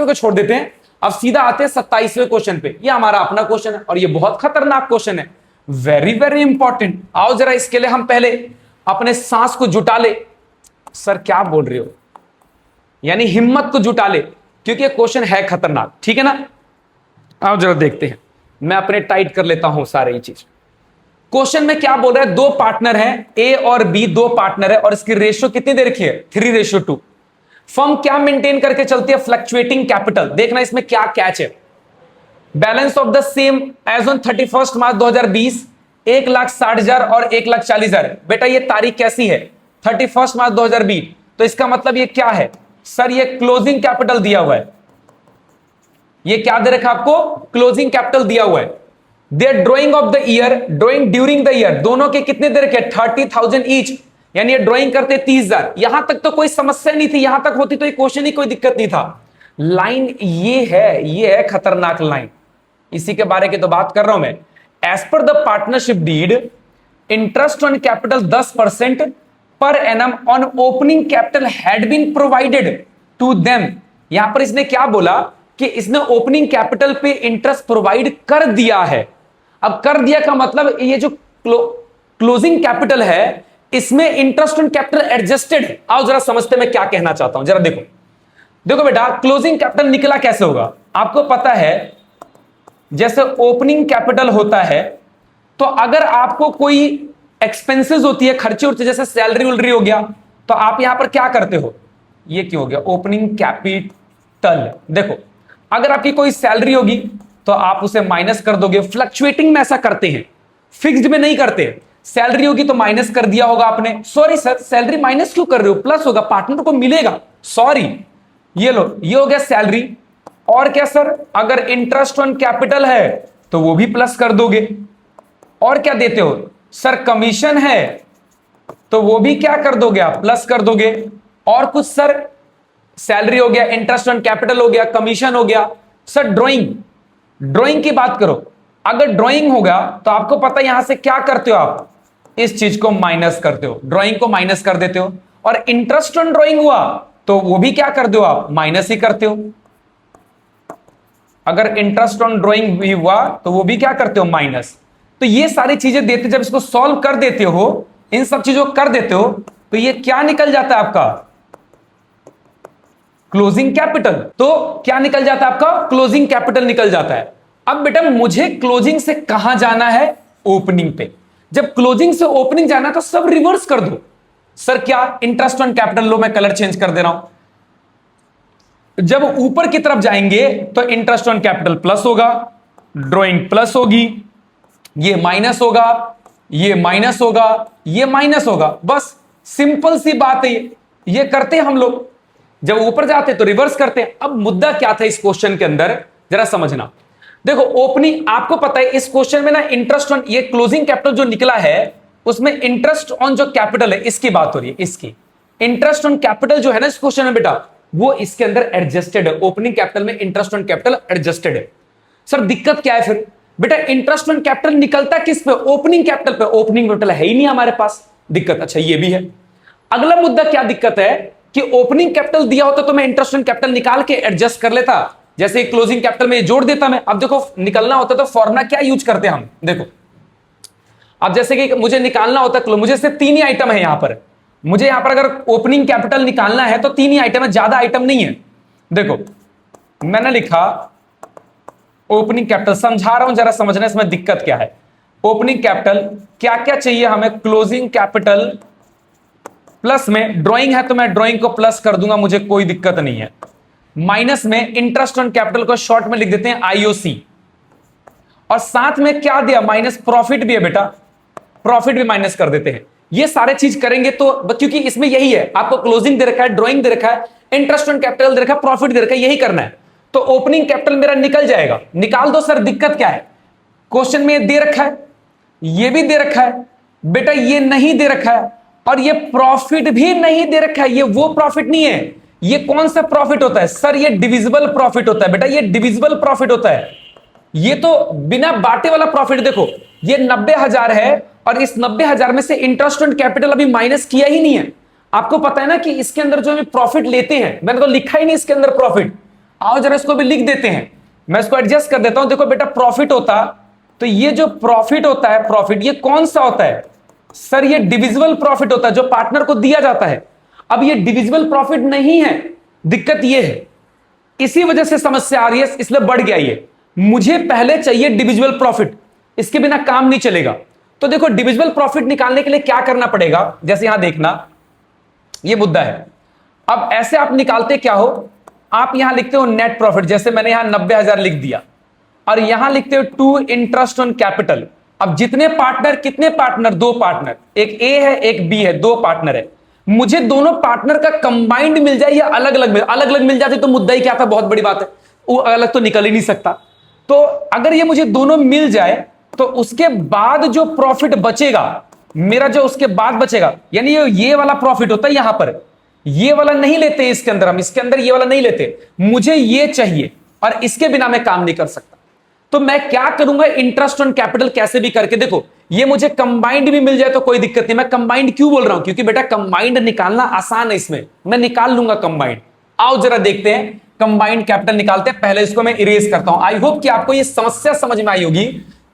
को छोड़ देते हैं, अब सीधा आते हैं 27वें क्वेश्चन पे। ये हमारा अपना क्वेश्चन है और ये बहुत खतरनाक क्वेश्चन है, वेरी वेरी इंपॉर्टेंट। आओ जरा इसके लिए हम पहले अपने सांस को जुटा ले। सर क्या बोल रहे हो, यानी हिम्मत को जुटा ले, क्योंकि ये क्वेश्चन है खतरनाक, ठीक है ना। आओ जरा देखते हैं, मैं अपने टाइट कर लेता हूं सारे ये चीज। क्वेश्चन में क्या बोल रहा है, 2 पार्टनर हैं ए और बी, 2 पार्टनर है, और इसकी रेशियो कितनी दे रखी है, 3:2। फर्म क्या मेंटेन करके चलती है, फ्लक्चुएटिंग कैपिटल। देखना इसमें क्या कैच है, balance of the same as on 31 March 2020 1,60,000 और 1,40,000। बेटा ये तारीख कैसी है, 31 मार्च 2020, तो इसका मतलब ये क्या है सर, ये क्लोजिंग कैपिटल दिया हुआ है। ये क्या दे रखा आपको, क्लोजिंग कैपिटल दिया हुआ है। Their drawing of the year, drawing during the year, दोनों के कितने दे रखे, 30,000 ईच, यानी ये ड्राइंग करते 30,000। यहां तक तो कोई समस्या नहीं थी, यहां तक होती तो ये क्वेश्चन ही कोई दिक्कत नहीं था। लाइन ये है खतरनाक लाइन, इसी के बारे की तो बात कर रहा हूं मैं। As per the partnership deed, interest on capital 10% per annum on opening capital had been provided to them. यहां पर इसने क्या बोला कि इसने ओपनिंग कैपिटल पे इंटरेस्ट प्रोवाइड कर दिया है। अब कर दिया का मतलब ये जो क्लोजिंग कैपिटल है, इसमें इंटरेस्ट ऑन कैपिटल एडजस्टेड है। आओ जरा समझते मैं क्या कहना चाहता हूं, जरा देखो बेटा, क्लोजिंग कैपिटल निकला कैसे होगा, आपको पता है जैसे ओपनिंग कैपिटल होता है, तो अगर आपको कोई एक्सपेंसेस होती है, खर्चे होते हैं, जैसे सैलरी उलरी हो गया, तो आप यहां पर क्या करते हो, ये क्यों हो गया ओपनिंग कैपिटल। देखो अगर आपकी कोई सैलरी होगी तो आप उसे माइनस कर दोगे, फ्लक्चुएटिंग में ऐसा करते हैं, फिक्स्ड में नहीं करते। सैलरी होगी तो माइनस कर दिया होगा आपने, सॉरी सर सैलरी माइनस क्यों कर रहे हो, प्लस होगा, पार्टनर को मिलेगा, सॉरी ये लो, ये हो गया सैलरी। और क्या सर, अगर इंटरेस्ट ऑन कैपिटल है तो वो भी प्लस कर दोगे। और क्या देते हो सर, कमीशन है तो वो भी क्या कर दोगे आप, प्लस कर दोगे। और कुछ सर, सैलरी हो गया, इंटरेस्ट ऑन कैपिटल हो गया, कमीशन हो गया। सर ड्राइंग की बात करो, अगर ड्राइंग होगा तो आपको पता है यहां से क्या करते हो आप, इस चीज को माइनस करते हो, ड्राइंग को माइनस कर देते हो। और इंटरेस्ट ऑन ड्राइंग हुआ तो वो भी क्या कर दो आप, माइनस ही करते हो। अगर इंटरेस्ट ऑन ड्राइंग भी हुआ तो वो भी क्या करते हो, माइनस। तो ये सारी चीजें देते, जब इसको सॉल्व कर देते हो, इन सब चीजों को कर देते हो, तो ये क्या निकल जाता है आपका, क्लोजिंग कैपिटल। तो क्या निकल जाता है आपका, क्लोजिंग कैपिटल निकल जाता है। अब बेटा मुझे क्लोजिंग से कहां जाना है, ओपनिंग पे। जब क्लोजिंग से ओपनिंग जाना है तो सब रिवर्स कर दो। सर क्या, इंटरेस्ट ऑन कैपिटल, लो मैं कलर चेंज कर दे रहा हूं। जब ऊपर की तरफ जाएंगे तो इंटरेस्ट ऑन कैपिटल प्लस होगा, ड्राइंग प्लस होगी, ये माइनस होगा, ये माइनस होगा, ये माइनस होगा। बस सिंपल सी बात है, ये करते हैं हम लोग। जब ऊपर जाते तो रिवर्स करते हैं। अब मुद्दा क्या था इस क्वेश्चन के अंदर, जरा समझना। देखो ओपनिंग, आपको पता है इस क्वेश्चन में ना इंटरेस्ट ऑन, ये क्लोजिंग कैपिटल जो निकला है उसमें इंटरेस्ट ऑन जो कैपिटल है इसकी बात हो रही है, इसकी इंटरेस्ट ऑन कैपिटल जो है ना इस क्वेश्चन में बेटा, वो इसके अंदर एडजस्टेड है। ओपनिंग कैपिटल में इंटरेस्ट ऑन कैपिटल एडजस्टेड है। सर दिक्कत क्या है फिर? बेटा इंटरेस्ट ऑन कैपिटल निकलता किस पे? ओपनिंग कैपिटल पे। ओपनिंग कैपिटल है ही नहीं हमारे पास, दिक्कत। अच्छा ये भी है। अगला मुद्दा क्या दिक्कत है कि ओपनिंग कैपिटल दिया होता तो मैं इंटरेस्ट ऑन कैपिटल निकाल के एडजस्ट कर लेता, जैसे क्लोजिंग कैपिटल में जोड़ देता मैं। अब देखो निकलना होता तो फॉर्मूला क्या यूज करते हम, देखो अब जैसे कि मुझे निकालना होता, मुझे सिर्फ 3 ही आइटम है यहां पर। मुझे यहां पर अगर ओपनिंग कैपिटल निकालना है तो 3 ही आइटम है, ज्यादा आइटम नहीं है। देखो मैंने लिखा ओपनिंग कैपिटल, समझा रहा हूं जरा समझने, इसमें दिक्कत क्या है। ओपनिंग कैपिटल क्या क्या चाहिए हमें? क्लोजिंग कैपिटल प्लस में ड्राइंग है तो मैं ड्राइंग को प्लस कर दूंगा, मुझे कोई दिक्कत नहीं है। माइनस में इंटरेस्ट ऑन कैपिटल को शॉर्ट में लिख देते हैं आईओसी, और साथ में क्या दिया? माइनस प्रॉफिट भी है बेटा, प्रॉफिट भी माइनस कर देते हैं। ये सारे चीज करेंगे तो, क्योंकि इसमें यही है, आपको क्लोजिंग दे रखा है, ड्राइंग दे रखा है, इंटरेस्ट ऑन कैपिटल दे रखा है, प्रॉफिट दे रखा है, यही करना है। तो ओपनिंग कैपिटल मेरा निकल जाएगा। निकाल दो सर, दिक्कत क्या है? क्वेश्चन में ये दे रखा है, ये भी दे रखा है बेटा, ये नहीं दे रखा है, और ये प्रॉफिट भी नहीं दे रखा है। ये वो प्रॉफिट नहीं है। ये कौन सा प्रॉफिट होता है सर? ये डिविजिबल प्रॉफिट होता है बेटा, ये डिविजिबल प्रॉफिट होता है। ये तो बिना बांटे वाला प्रॉफिट। देखो ये 90,000 है, और इस 90,000 में से इंटरेस्ट ऑन कैपिटल अभी माइनस किया ही नहीं है। आपको पता है ना कि इसके अंदर जो हम प्रॉफिट लेते हैं, मैंने तो लिखा ही नहीं इसके अंदर प्रॉफिट। आओ जरा इसको भी लिख देते हैं, मैं इसको एडजस्ट कर देता हूं। देखो बेटा प्रॉफिट होता तो ये जो प्रॉफिट होता है, प्रॉफिट ये कौन सा होता है सर? ये डिविजिबल प्रॉफिट होता है जो पार्टनर को दिया जाता है। अब ये डिविजिबल प्रॉफिट नहीं है, दिक्कत ये है, इसी वजह से समस्या आ रही है, इसलिए बढ़ गया ये। मुझे पहले चाहिए डिविजिबल प्रॉफिट, इसके बिना काम नहीं चलेगा। तो देखो डिविजिबल प्रॉफिट निकालने के लिए क्या करना पड़ेगा, जैसे यहां देखना ये मुद्दा है। अब ऐसे आप निकालते क्या हो, आप यहां लिखते हो नेट प्रॉफिट, जैसे मैंने यहां 90,000 लिख दिया, और यहां लिखते हो टू इंटरेस्ट ऑन कैपिटल। अब जितने पार्टनर, कितने पार्टनर? 2 पार्टनर, एक ए है एक बी है, 2 पार्टनर है। मुझे दोनों पार्टनर का कंबाइंड मिल जाए या अलग अलग मिल जाते तो मुद्दा ही क्या था, बहुत बड़ी बात है, वो अलग तो निकल ही नहीं सकता। तो अगर ये मुझे दोनों मिल जाए तो उसके बाद जो प्रॉफिट बचेगा मेरा, जो उसके बाद बचेगा, यानी ये वाला प्रॉफिट होता है यहां पर, ये वाला नहीं लेते इसके अंदर, हम इसके अंदर ये वाला नहीं लेते। मुझे ये चाहिए और इसके बिना मैं काम नहीं कर सकता। तो मैं क्या करूंगा? इंटरेस्ट ऑन कैपिटल कैसे भी करके, देखो ये मुझे कंबाइंड भी मिल जाए तो कोई दिक्कत नहीं। मैं कंबाइंड क्यों बोल रहा हूं? क्योंकि बेटा कंबाइंड निकालना आसान है, इसमें मैं निकाल लूंगा कंबाइंड। आओ जरा देखते हैं कंबाइंड कैपिटल निकालते हैं। पहले इसको मैं इरेज करता हूं। आई होप कि आपको ये समस्या समझ में आई होगी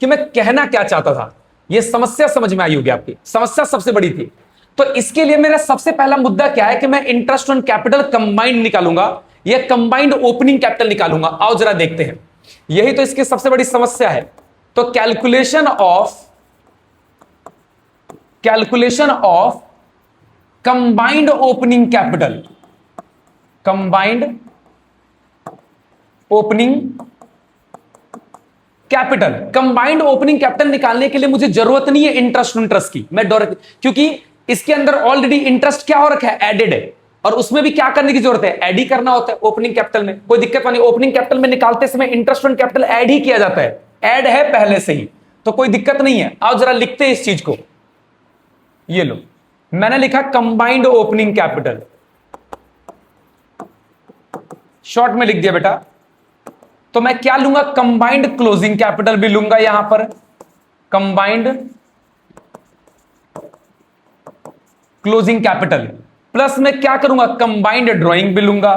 कि मैं कहना क्या चाहता था। ये समस्या समझ में आई होगी, आपकी समस्या सबसे बड़ी थी। तो इसके लिए मेरा सबसे पहला मुद्दा क्या है कि मैं इंटरेस्ट ऑन कैपिटल कंबाइंड निकालूंगा या कंबाइंड ओपनिंग कैपिटल निकालूंगा। आओ जरा देखते हैं, यही तो इसकी सबसे बड़ी समस्या है। तो calculation of combined opening capital, combined opening capital, combined opening capital निकालने के लिए मुझे जरूरत नहीं है इंटरेस्ट की, मैं डायरेक्ट, क्योंकि इसके अंदर ऑलरेडी इंटरेस्ट क्या हो रखा है, एडेड है, और उसमें भी क्या करने की जरूरत है, ऐड ही करना होता है ओपनिंग कैपिटल में। कोई दिक्कत नहीं, ओपनिंग कैपिटल में निकालते समय इंटरेस्ट ऑन कैपिटल ऐड ही किया जाता है, ऐड है पहले से ही, तो कोई दिक्कत नहीं है। आओ जरा लिखते हैं इस चीज को। ये लो, मैंने लिखा कंबाइंड ओपनिंग कैपिटल, शॉर्ट में लिख दिया बेटा। तो मैं क्या लूंगा? कंबाइंड क्लोजिंग कैपिटल भी लूंगा यहां पर, कंबाइंड क्लोजिंग कैपिटल, प्लस में क्या करूंगा? कंबाइंड ड्राइंग भी लूंगा,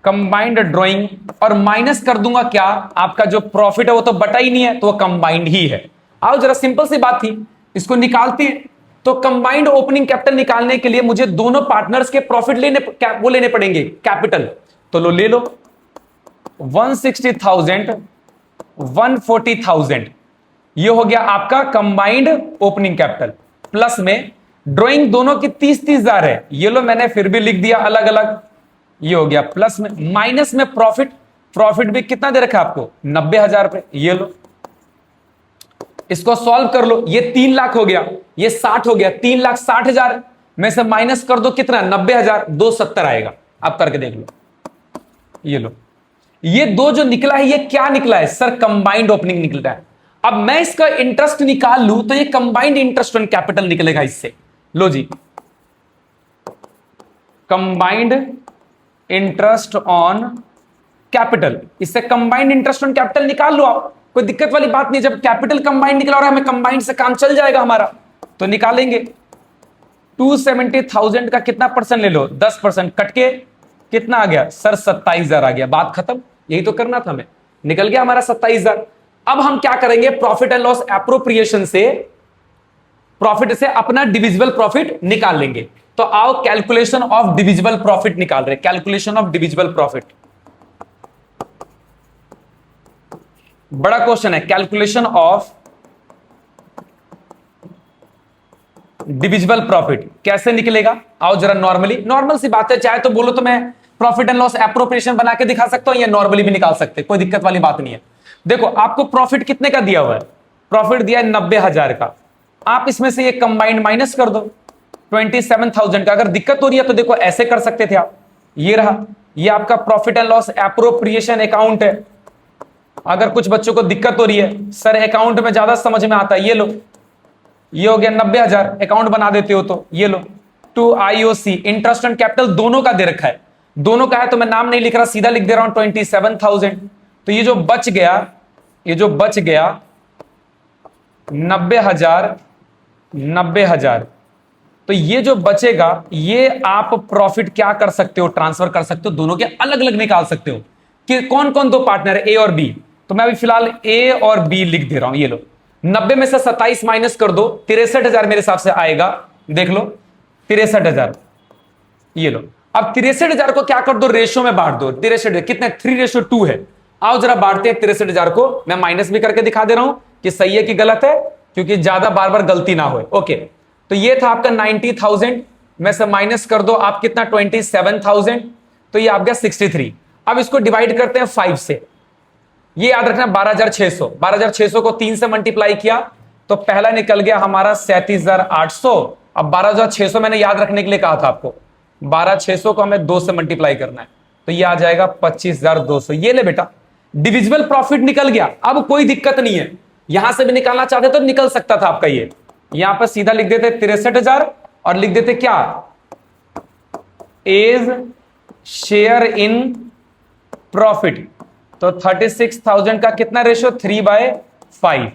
कंबाइंड ड्राइंग, और माइनस कर दूंगा क्या? आपका जो प्रॉफिट है वो तो बटा ही नहीं है, तो वो कंबाइंड ही है। आओ जरा, सिंपल सी बात थी, इसको निकालते हैं। तो कंबाइंड ओपनिंग कैपिटल निकालने के लिए मुझे दोनों पार्टनर्स के प्रॉफिट लेने पड़ेंगे कैपिटल। तो ले लो 160,000, 140,000, ये हो गया आपका कंबाइंड ओपनिंग कैपिटल। प्लस में ड्राइंग दोनों की 30,000 है, ये लो मैंने फिर भी लिख दिया अलग अलग, ये हो गया। प्लस में माइनस में प्रॉफिट भी कितना दे रखा है आपको? 90,000 रुपए, ये लो। इसको सॉल्व कर लो, ये 3 लाख हो गया, ये 60 हो गया, 3,60,000 में से माइनस कर दो कितना? 90,000, 270 आएगा। आप करके देख लो, ये लो, ये 2 जो निकला है ये क्या निकला है सर? कंबाइंड ओपनिंग निकला है। अब मैं इसका इंटरेस्ट निकाल लूं तो ये कंबाइंड इंटरेस्ट ऑन कैपिटल निकलेगा इससे। लो जी, कंबाइंड इंटरेस्ट ऑन कैपिटल, इससे कंबाइंड इंटरेस्ट ऑन कैपिटल निकाल लो आप, कोई दिक्कत वाली बात नहीं। जब कैपिटल कंबाइंड निकला और हमें कंबाइंड से काम चल जाएगा हमारा, तो निकालेंगे। 270,000 का कितना परसेंट ले लो, 10%, कट के कितना आ गया सर, 27,000 आ गया, बात खत्म। यही तो करना था हमें, निकल गया हमारा 27,000। अब हम क्या करेंगे, प्रॉफिट एंड लॉस एप्रोप्रिएशन से प्रॉफिट से अपना डिविजिबल प्रॉफिट निकाल लेंगे। तो आओ कैलकुलेशन ऑफ डिविजिबल प्रॉफिट निकाल रहे, कैलकुलेशन ऑफ डिविजिबल प्रॉफिट, बड़ा क्वेश्चन है। कैलकुलेशन ऑफ डिविजिबल प्रॉफिट कैसे निकलेगा, आओ जरा नॉर्मल सी बात है, चाहे तो बोलो तो मैं प्रॉफिट एंड लॉस एप्रोप्रिएशन बना के दिखा सकता हूं, या नॉर्मली भी निकाल सकते, कोई दिक्कत वाली बात नहीं है। देखो आपको प्रॉफिट कितने का दिया हुआ है, प्रॉफिट दिया है 90,000 का, आप इसमें से ये कंबाइंड माइनस कर दो 27,000 का। अगर दिक्कत हो रही है तो देखो ऐसे कर सकते थे आप, ये रहा, ये आपका profit and loss appropriation account है। अगर कुछ बच्चों को दिक्कत हो रही है, सर अकाउंट में ज्यादा समझ में आता है, ये लो, ये हो गया 90,000, अकाउंट बना देते हो तो ये लो। To IOC interest on capital दोनों का दे रखा है, दोनों का है तो मैं नाम नहीं लिख रहा, सीधा लिख दे रहा हूं 27,000। तो ये जो बच गया, ये जो बच गया 90,000, तो ये जो बचेगा ये आप प्रॉफिट क्या कर सकते हो, ट्रांसफर कर सकते हो, दोनों के अलग अलग निकाल सकते हो कि कौन कौन दो पार्टनर है, ए और बी। तो मैं अभी फिलहाल ए और बी लिख दे रहा हूं, ये लो। 90 में से 27 माइनस कर दो, 63,000 मेरे हिसाब से आएगा, देख लो 63,000, ये लो। अब 63,000 को क्या कर दो, रेशो में बांट दो। 63 कितने, 3:2 है। आओ जरा बांटते हैं 63,000 को, मैं माइनस भी करके दिखा दे रहा हूं कि सही है कि गलत है, क्योंकि ज्यादा बार बार गलती ना हो। ओके, तो ये था आपका 90,000 में से माइनस कर दो आप कितना, 27,000, तो ये आप गया 63। अब इसको डिवाइड करते हैं 5 से, ये याद रखना 12,600, 12,600 को 3 से मल्टीप्लाई किया तो पहला निकल गया हमारा 37,800। अब 12,600 मैंने याद रखने के लिए कहा था आपको, 12,600 को हमें 2 से मल्टीप्लाई करना है, तो ये आ जाएगा 25,200। ये ले बेटा, डिविजिबल प्रॉफिट निकल गया। अब कोई दिक्कत नहीं है, यहां से भी निकालना चाहते तो निकल सकता था आपका, ये यहां पर सीधा लिख देते 63,000 और लिख देते क्या, एज शेयर इन प्रॉफिट। तो 36,000 का कितना रेशो, 3/5,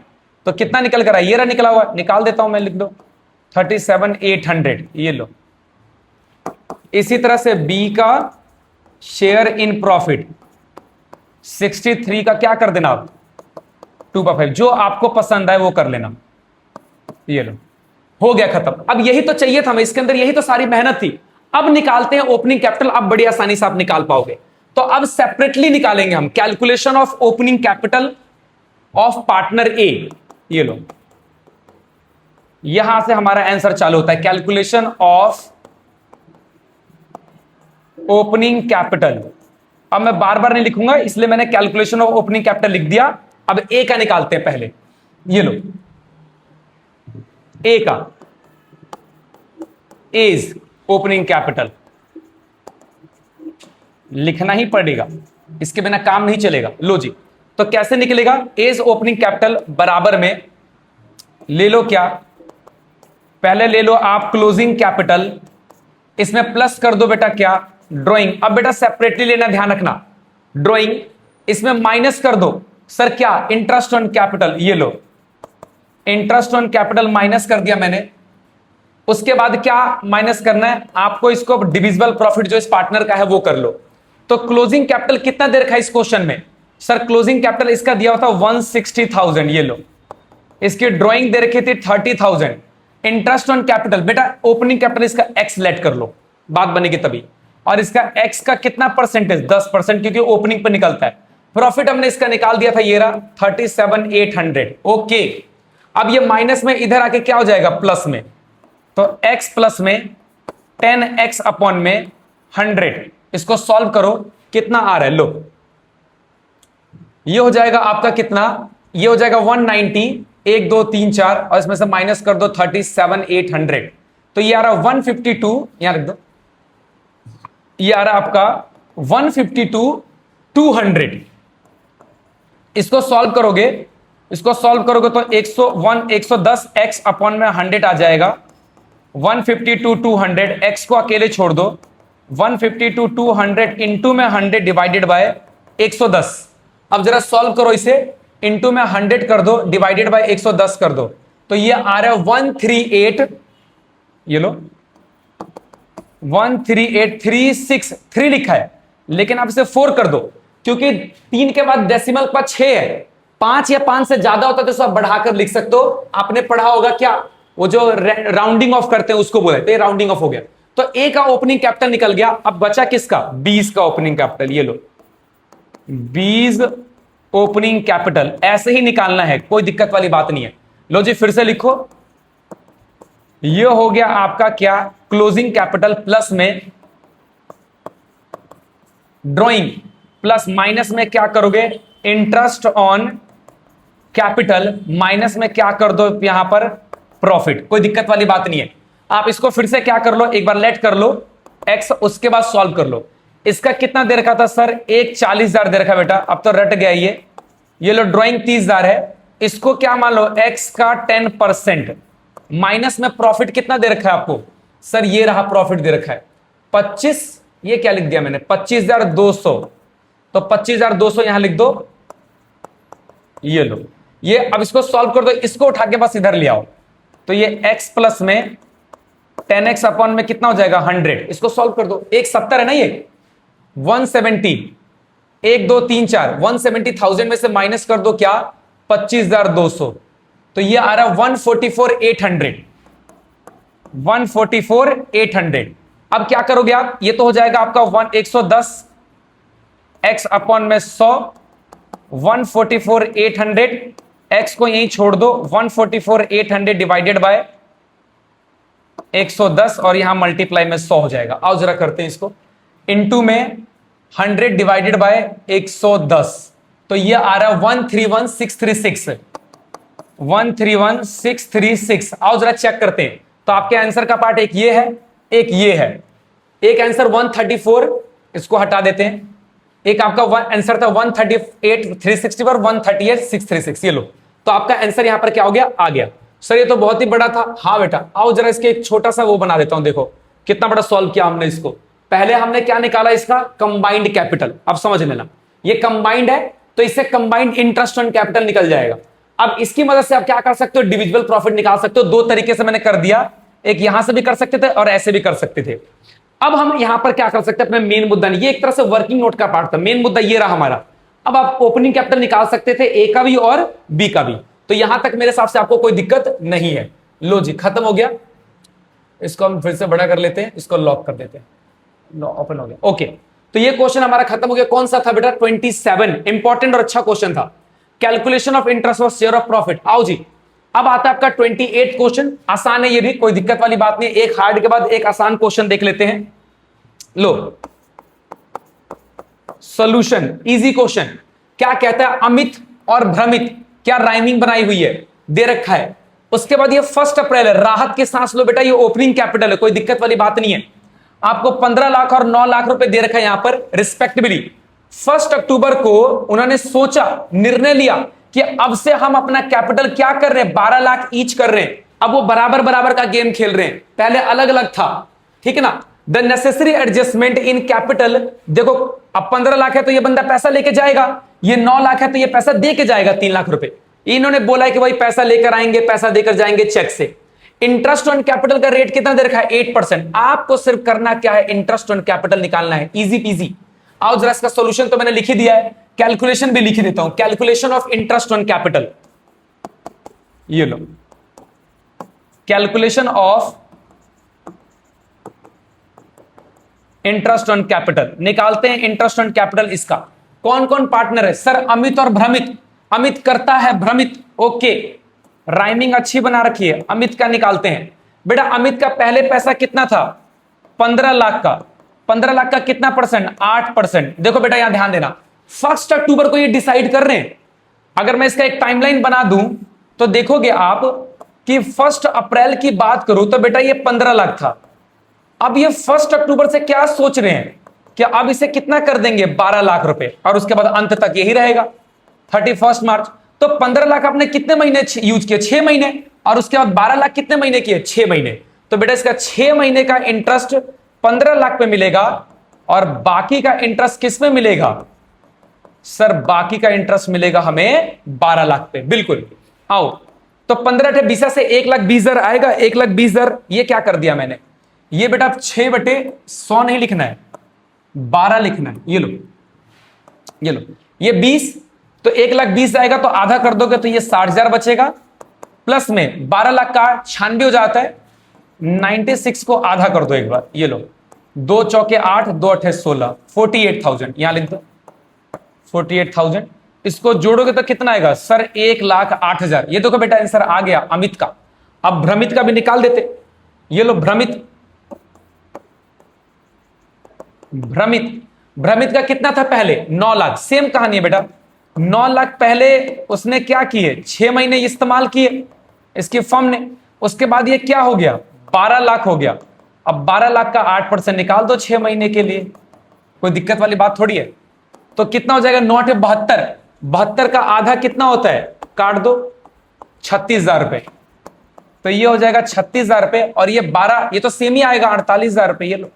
तो कितना निकल कर आया, ये रहा निकला हुआ, निकाल देता हूं मैं, लिख दो 37,800, ये लो। इसी तरह से बी का शेयर इन प्रॉफिट 63 का क्या कर देना आप, 2/5, जो आपको पसंद आए वो कर लेना, ये लो, हो गया खत्म। अब यही तो चाहिए था हमें, इसके अंदर यही तो सारी मेहनत थी। अब निकालते हैं ओपनिंग कैपिटल, अब बड़ी आसानी से आप निकाल पाओगे। तो अब सेपरेटली निकालेंगे हम, calculation of opening capital of partner A, ये लो, यहां से हमारा आंसर चालू होता है, कैलकुलेशन ऑफ ओपनिंग कैपिटल। अब मैं बार बार नहीं लिखूंगा, इसलिए मैंने कैलकुलेशन ऑफ ओपनिंग कैपिटल लिख दिया। अब ए का निकालते हैं पहले, ये लो, ए का एज ओपनिंग कैपिटल लिखना ही पड़ेगा, इसके बिना काम नहीं चलेगा। लो जी, तो कैसे निकलेगा, एज ओपनिंग कैपिटल बराबर में ले लो क्या, पहले ले लो आप क्लोजिंग कैपिटल, इसमें प्लस कर दो बेटा क्या, ड्रॉइंग। अब बेटा सेपरेटली लेना, ध्यान रखना, ड्रॉइंग, इसमें माइनस कर दो सर क्या, इंटरेस्ट ऑन कैपिटल, ये लो, इंटरेस्ट ऑन कैपिटल माइनस कर दिया मैंने। उसके बाद क्या माइनस करना है आपको, इसको डिविजिबल प्रॉफिट जो इस पार्टनर का है वो कर लो। तो क्लोजिंग कैपिटल कितना दे रखा है इस क्वेश्चन में, सर क्लोजिंग कैपिटल इसका दिया हुआ था 160,000, ये लो, इसकी ड्राइंग दे रखी थी 30,000। इंटरेस्ट ऑन कैपिटल बेटा ओपनिंग कैपिटल इसका एक्स लेट कर लो, बात बनेगी तभी, और इसका एक्स का कितना परसेंटेज, 10%, क्योंकि ओपनिंग पर निकलता है। प्रॉफिट हमने इसका निकाल दिया था, ये रहा 37,800। ओके, अब ये माइनस में इधर आके क्या हो जाएगा, प्लस में, तो x प्लस में 10x अपॉन में 100, इसको सॉल्व करो, कितना आ रहा है, लो, ये हो जाएगा आपका कितना, ये हो जाएगा 190, 1 2 3 4, और इसमें से माइनस कर दो 37,800, तो ये आ रहा 152, यहां रख दो, ये आ रहा आपका 152,200। इसको सॉल्व करोगे, इसको सॉल्व करोगे तो 110 x अपॉन में 100 आ जाएगा, 152,200, x को अकेले छोड़ दो, 152,200 इंटू में 100 डिवाइडेड बाय 110। अब जरा सॉल्व करो इसे, इंटू में 100 कर दो, डिवाइडेड बाय 110 कर दो, तो ये आ रहा है 138, ये लो 13836, 3 लिखा है, लेकिन आप इसे 4 कर दो, क्योंकि 3 के बाद डेसिमल पर 6 है। 5 या 5 से ज्यादा होता तो आप बढ़ाकर लिख सकते हो। आपने पढ़ा होगा क्या, वो जो राउंडिंग ऑफ करते हैं उसको बोले, तो ये राउंडिंग ऑफ हो गया। तो ए का ओपनिंग कैपिटल निकल गया, अब बचा किसका, 20 का ओपनिंग कैपिटल। ये लो 20 ओपनिंग कैपिटल, ऐसे ही निकालना है, कोई दिक्कत वाली बात नहीं है। लो जी फिर से लिखो, ये हो गया आपका क्या, क्लोजिंग कैपिटल, प्लस में ड्रॉइंग, प्लस माइनस में क्या करोगे, इंटरेस्ट ऑन कैपिटल, माइनस में क्या कर दो यहां पर, प्रॉफिट। कोई दिक्कत वाली बात नहीं है। आप इसको फिर से क्या कर लो, एक बार लेट कर लो एक्स, उसके बाद सॉल्व कर लो। इसका कितना दे रखा था सर, एक 40,000 दे रखा बेटा, अब तो रट गया ये लो ड्राइंग 30,000 है, इसको क्या मान लो एक्स का 10%, माइनस में प्रॉफिट कितना दे रखा है आपको, सर ये रहा प्रॉफिट दे रखा है 25, ये क्या लिख दिया मैंने 25,200, तो 25,200 यहां लिख दो, ये लो ये। अब इसको सॉल्व कर दो, इसको उठा के बस इधर ले आओ, तो ये x प्लस में 10x अपॉन में कितना हो जाएगा 100, इसको सॉल्व कर दो। 170 है ना ये, 170, 1 2 3 4, 170,000 में से माइनस कर दो क्या, 25,200, तो ये आ रहा 144,800, 144,800। अब क्या करोगे आप, ये तो हो जाएगा आपका 110 x अपॉन में 100, 144,800, x को यहीं छोड़ दो, 144,800 डिवाइडेड बाय 110 और यहां मल्टीप्लाई में 100 हो जाएगा। आओ जरा करते हैं इसको, इनटू में 100 डिवाइडेड बाय 110, तो ये आ रहा है 131,636, 131,636। आओ जरा चेक करते हैं, तो आपके आंसर का पार्ट एक ये है, एक ये है। एक आंसर 134, इसको हटा देते हैं, एक आपका आंसर था 138,360 और 138,636, ये लो। तो आपका आंसर यहां पर क्या हो गया, आ गया। सर ये तो बहुत ही बड़ा था, हाँ बेटा आओ जरा इसके एक छोटा सा वो बना देता हूं, देखो कितना बड़ा सॉल्व किया हमने इसको। पहले हमने क्या निकाला, इसका कंबाइंड कैपिटल। अब समझ लेना, ये कंबाइंड है तो इससे कंबाइंड इंटरेस्ट ऑन कैपिटल निकल जाएगा। अब इसकी मदद से आप क्या कर सकते हो, डिविजिबल प्रॉफिट निकाल सकते हो। दो तरीके से मैंने कर दिया, एक यहां से भी कर सकते थे और ऐसे भी कर सकते थे। अब हम यहां पर क्या कर सकते हैं, अपने मेन मुद्दा, ये एक तरह से वर्किंग नोट का पार्ट था, मेन मुद्दा ये रहा हमारा। अब आप ओपनिंग कैपिटल निकाल सकते थे, ए का भी और बी का भी, तो यहां तक मेरे हिसाब से आपको कोई दिक्कत नहीं है। लो जी खत्म हो गया, इसको हम फिर से बड़ा कर लेते हैं, इसको लॉक कर देते हैं, ओपन हो गया। ओके, तो ये क्वेश्चन हमारा खत्म हो गया। कौन सा था बेटा, 27, इंपॉर्टेंट और अच्छा क्वेश्चन था, कैलकुलेशन ऑफ इंटरेस्ट और शेयर ऑफ प्रॉफिट। आओ जी, अब आता है आपका 28 क्वेश्चन, आसान है ये भी, कोई दिक्कत वाली बात नहीं। एक हार्ड के बाद एक आसान क्वेश्चन देख लेते हैं। लो सॉल्यूशन, इजी क्वेश्चन। क्या कहता है, अमित और भ्रमित, क्या राइमिंग बनाई हुई है, दे रखा है। उसके बाद ये 1 अप्रैल है, राहत की सांस लो बेटा, ये ओपनिंग कैपिटल है, कोई दिक्कत वाली बात नहीं है। आपको 15 लाख और 9 लाख रुपए दे रखा है यहां पर रिस्पेक्टिवली। 1 अक्टूबर को उन्होंने सोचा, निर्णय लिया कि अब से हम अपना कैपिटल क्या कर रहे हैं, 12 लाख ईच कर रहे हैं। अब वो बराबर बराबर का गेम खेल रहे हैं, पहले अलग अलग था, ठीक है ना। The necessary adjustment in capital, देखो अब 15 लाख है तो ये बंदा पैसा लेके जाएगा, ये 9 लाख है तो ये पैसा दे के जाएगा 3 लाख रुपए। इन्होंने बोला है कि भाई पैसा लेकर आएंगे, पैसा देकर जाएंगे चेक से। इंटरेस्ट ऑन कैपिटल का रेट कितना दे रखा है, 8%। आपको सिर्फ करना क्या है, इंटरेस्ट ऑन कैपिटल निकालना है, इजी पीजी। आओ जरा इसका सॉल्यूशन तो मैंने लिख ही दिया है, कैलकुलेशन भी लिख ही देता हूं। Calculation of interest on capital, ये लो, calculation of interest on capital निकालते हैं। इंटरेस्ट ऑन कैपिटल इसका कौन कौन पार्टनर है, सर अमित और भ्रमित। अमित करता है भ्रमित, ओके, राइमिंग अच्छी बना रखी है। अमित का निकालते हैं बेटा। अमित का पहले पैसा कितना था, 15 लाख का। 15 लाख का कितना परसेंट, 8%। देखो बेटा यहां ध्यान देना, 1 अक्टूबर को ये डिसाइड कर रहे हैं। अगर मैं इसका एक टाइमलाइन बना दूं तो देखोगे आप कि 1 अप्रैल की बात करूं तो बेटा ये 15 लाख था। अब ये 1 अक्टूबर से क्या सोच रहे हैं कि अब इसे कितना कर देंगे, 12 लाख रुपए, और उसके बाद अंत तक यही रहेगा 31 मार्च। तो 15 लाख आपने कितने महीने यूज किए, 6 महीने, और उसके बाद 12 लाख कितने महीने किए, 6 महीने। तो बेटा इसका 6 महीने का इंटरेस्ट 15 लाख पे मिलेगा और बाकी का इंटरेस्ट किस में मिलेगा, सर बाकी का इंटरेस्ट मिलेगा हमें 12 लाख पे। बिल्कुल, आओ तो 15/20 से 1,20,000 आएगा। 1,20,000 ये क्या कर दिया मैंने, ये बेटा 6/100 नहीं लिखना है, 12 लिखना है। ये लो, ये लो, ये 20, तो 1,20,000 आएगा तो आधा कर दोगे तो ये 60,000 बचेगा, प्लस में 12 लाख का 96 हो जाता है। 96 को आधा कर दो एक बार, ये लो, 2 चौके 8, 2 अठे 16, 48,000 यहां लिख दो, 48,000। इसको जोड़ोगे तो कितना आएगा सर, 1,08,000। ये देखो बेटा आंसर आ गया अमित का। अब भ्रमित का भी निकाल देते, ये लो भ्रमित, भ्रमित का कितना था पहले, 9 लाख। सेम कहानी है बेटा, 9 लाख पहले उसने क्या किए, 6 महीने इस्तेमाल किए इसकी फर्म ने, उसके बाद ये क्या हो गया, 12 लाख हो गया। अब 12 लाख का 8% निकाल दो 6 महीने के लिए, कोई दिक्कत वाली बात थोड़ी है। तो कितना हो जाएगा, 9 72, 72 का आधा कितना होता है, काट दो, 36,000 रुपए। तो ये हो जाएगा 36,000 रुपए, और ये 12, ये तो सेम ही आएगा 48,000 रुपए। ये लो,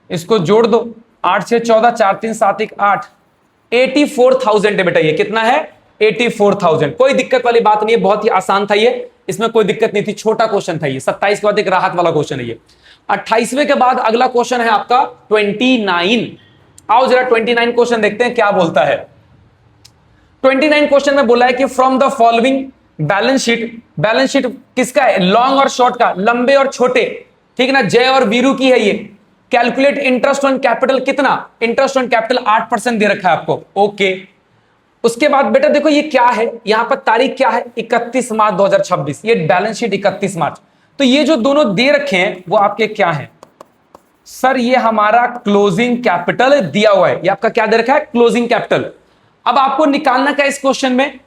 इसको जोड़ दो, 8 6 14, 4 3 7 1 8, 84,000 है बेटा। ये कितना है, 84,000। कोई दिक्कत वाली बात नहीं है, बहुत ही आसान था ये, इसमें कोई दिक्कत नहीं थी, छोटा क्वेश्चन था ये। 27 के बाद एक राहत वाला क्वेश्चन है ये। 28वें के बाद अगला क्वेश्चन है आपका 29। आओ जरा 29 क्वेश्चन देखते हैं क्या बोलता है। 29 क्वेश्चन में बोला है कि from the following balance sheet, balance sheet किसका है, लॉन्ग और शॉर्ट का, लंबे और छोटे, ठीक ना, जय और वीरू की है ये। कैलकुलेट इंटरेस्ट ऑन कैपिटल, कितना इंटरेस्ट ऑन कैपिटल, 8% दे रखा है आपको, ओके। उसके बाद बेटा देखो ये क्या है, यहां पर तारीख क्या है, 31 मार्च 2026, ये बैलेंस शीट 31 मार्च। तो ये जो दोनों दे रखे हैं वो आपके क्या है सर, ये हमारा क्लोजिंग कैपिटल दिया हुआ है, ये आपका क्या दे रखा है, क्लोजिंग कैपिटल। अब आपको निकालना क्या है इस क्वेश्चन में,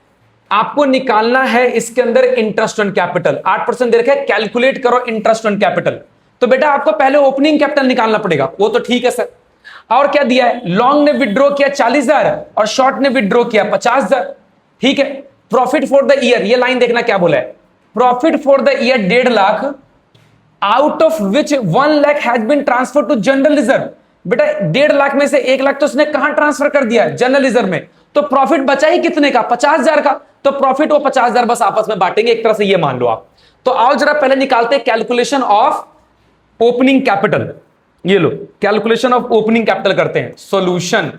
आपको निकालना है इसके अंदर इंटरेस्ट ऑन कैपिटल, 8% दे रखा है, कैलकुलेट करो इंटरेस्ट ऑन कैपिटल। तो बेटा आपको पहले ओपनिंग कैपिटल निकालना पड़ेगा, वो तो ठीक है सर। और क्या दिया है, लॉन्ग ने विड्रॉ किया 40,000 और शॉर्ट ने विड्रॉ किया 50,000, ठीक है। प्रॉफिट फॉर द ईयर, ये लाइन देखना क्या बोला है, profit for the year 1.5 lakh, out of which 1 lakh has been transfer to general reserve. बेटा 1.5 लाख में से 1 लाख तो उसने कहां ट्रांसफर कर दिया, जनरल रिजर्व में। तो प्रॉफिट बचा ही कितने का, 50,000 का। तो प्रॉफिट वो 50,000 बस आपस में बांटेंगे, एक तरह से ये मान लो आप। तो आओ जरा पहले निकालते हैं कैलकुलेशन ऑफ ओपनिंग कैपिटल। ये लो, कैलकुलेशन ऑफ ओपनिंग कैपिटल करते हैं। Solution,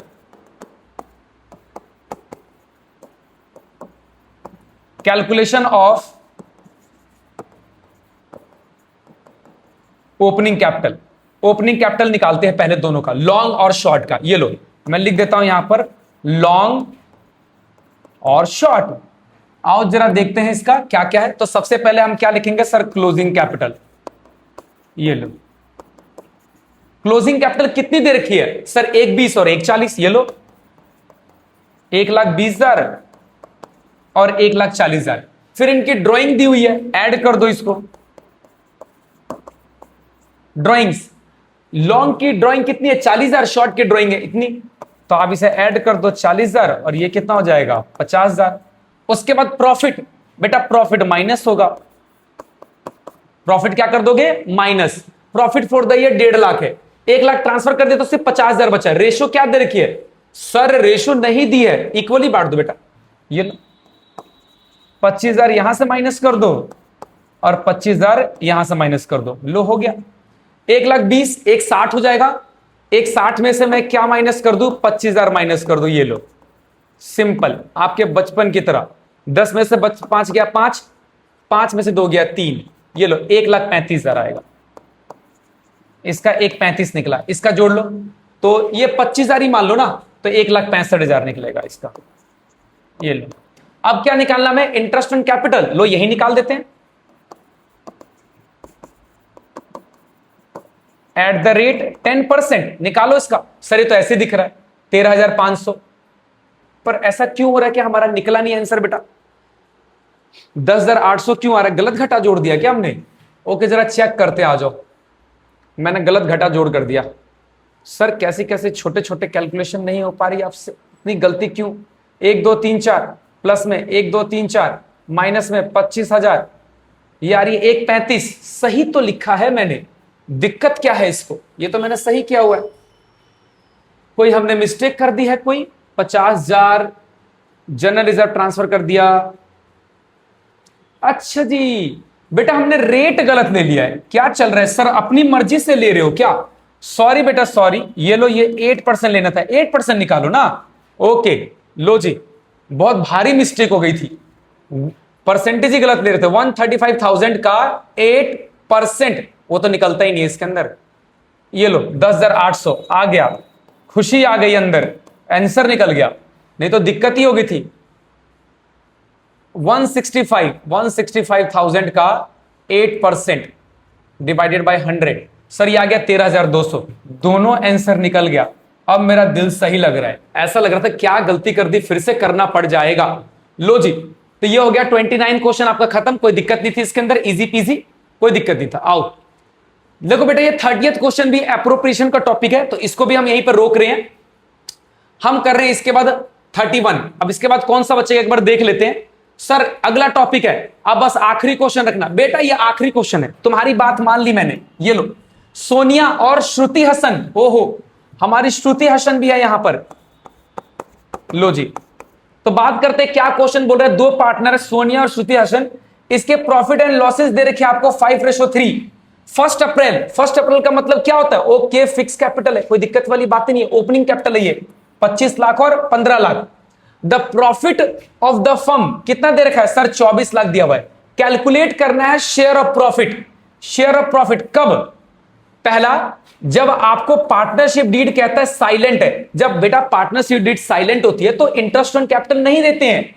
calculation of opening capital. Opening capital निकालते हैं पहले दोनों का, लॉन्ग और शॉर्ट का। ये लो मैं लिख देता हूं यहां पर, लॉन्ग और शॉर्ट। आओ जरा देखते हैं इसका क्या क्या है। तो सबसे पहले हम क्या लिखेंगे सर, क्लोजिंग कैपिटल। ये लो, क्लोजिंग कैपिटल कितनी दे रखी है सर, 1,20 और 1,40। ये लो, 1,20,000 और 1,40,000। फिर इनकी ड्राइंग दी हुई है, ऐड कर दो इसको। ड्राइंग्स, लॉन्ग की ड्राइंग कितनी है, 40,000, शॉर्ट की ड्राइंग है इतनी, तो आप इसे ऐड कर दो 40,000 और ये कितना हो जाएगा 50,000। उसके बाद प्रॉफिट, बेटा प्रॉफिट माइनस होगा, प्रॉफिट क्या कर दोगे, minus. Profit for the year 1.5 lakh है, 1 लाख ट्रांसफर कर दिया तो सिर्फ 50,000 बचा। रेशो क्या दे रखी है सर, रेशो नहीं दी है, इक्वली बांट दो बेटा। ये 25,000 यहां से माइनस कर दो और 25,000 यहां से माइनस कर दो, लो हो गया 1,20,000, 1,60 हो जाएगा। 1,60 में से मैं क्या माइनस कर दूं, 25,000 माइनस कर दो। ये लो, सिंपल, आपके बचपन की तरह। 10 में से 5 गया 5, 5 में से 2 गया 3। ये लो 1,35,000 आएगा, इसका 1,35,000 निकला, इसका जोड़ लो तो ये 25,000 ही मान लो ना, तो 1,65,000 निकलेगा इसका। ये लो, अब क्या निकालना है, इंटरेस्ट ऑन कैपिटल, लो यही निकाल देते हैं। एट द रेट 10% निकालो इसका। सर ये तो ऐसे दिख रहा है 13,500, पर ऐसा क्यों हो रहा है कि हमारा निकला नहीं आंसर बेटा, 10,800 क्यों आ रहा है, गलत घटा जोड़ दिया क्या हमने। ओके जरा चेक करते आ जाओ, मैंने गलत घटा जोड़ कर दिया। सर कैसे कैसे छोटे छोटे कैलकुलेशन नहीं हो पा रही आपसे, इतनी गलती क्यों। 1 2 3 4 प्लस में 1 2 3 4 माइनस में 25,000, यार ये 1,35 सही तो लिखा है मैंने, दिक्कत क्या है इसको, ये तो मैंने सही किया हुआ है। कोई हमने मिस्टेक कर दी है कोई, 50,000 जनरल रिजर्व ट्रांसफर कर दिया। अच्छा जी बेटा, हमने रेट गलत ले लिया है। क्या चल रहा है सर, अपनी मर्जी से ले रहे हो क्या? सॉरी बेटा सॉरी, ये लो, ये 8% लेना था, 8% निकालो ना। ओके लो जी, बहुत भारी मिस्टेक हो गई थी, परसेंटेज ही गलत ले रहे थे। 135,000 का 8%, वो तो निकलता ही नहीं है इसके अंदर। ये लो 10,800 आ गया, खुशी आ गई अंदर, आंसर निकल गया, नहीं तो दिक्कत ही हो गई थी। 165,000 का 8% डिवाइडेड बाय 100, सर ये आ गया 13,200। दोनों आंसर निकल गया। अब मेरा दिल सही लग रहा है, ऐसा लग रहा था क्या गलती कर दी, फिर से करना पड़ जाएगा। लो जी, तो ये हो गया 29 क्वेश्चन आपका खत्म। कोई दिक्कत नहीं थी इसके अंदर, इजी पीजी, कोई दिक्कत नहीं था। आओ देखो बेटा, ये 30th क्वेश्चन भी एप्रोप्रिएशन का टॉपिक है, तो इसको भी हम यहीं पर रोक रहे हैं। हम कर रहे हैं इसके बाद 31। अब इसके बाद कौन सा बचेगा एक बार देख लेते हैं। सर अगला टॉपिक है, अब बस आखिरी क्वेश्चन रखना बेटा, ये आखिरी क्वेश्चन है, तुम्हारी बात मान ली मैंने। ये लो, सोनिया और श्रुति हसन, ओहो हमारी श्रुति हसन भी है यहां पर। लो जी, तो बात करते हैं क्या क्वेश्चन बोल रहे हैं। दो पार्टनर है सोनिया और श्रुति हसन, इसके प्रॉफिट एंड लॉसेस दे रखे आपको 5:3। 1 अप्रैल का मतलब क्या होता है? ओके फिक्स कैपिटल है, कोई दिक्कत वाली बात नहीं है, ओपनिंग कैपिटल है ये 25 लाख और 15 lakh. The profit of the firm कितना दे रखा है सर? 24 लाख दिया हुआ है। कैलकुलेट करना है share of profit. Share of profit कब? पहला, जब आपको पार्टनरशिप डीड कहता है साइलेंट है। जब बेटा पार्टनरशिप डीड साइलेंट होती है तो इंटरेस्ट ऑन कैपिटल नहीं देते हैं,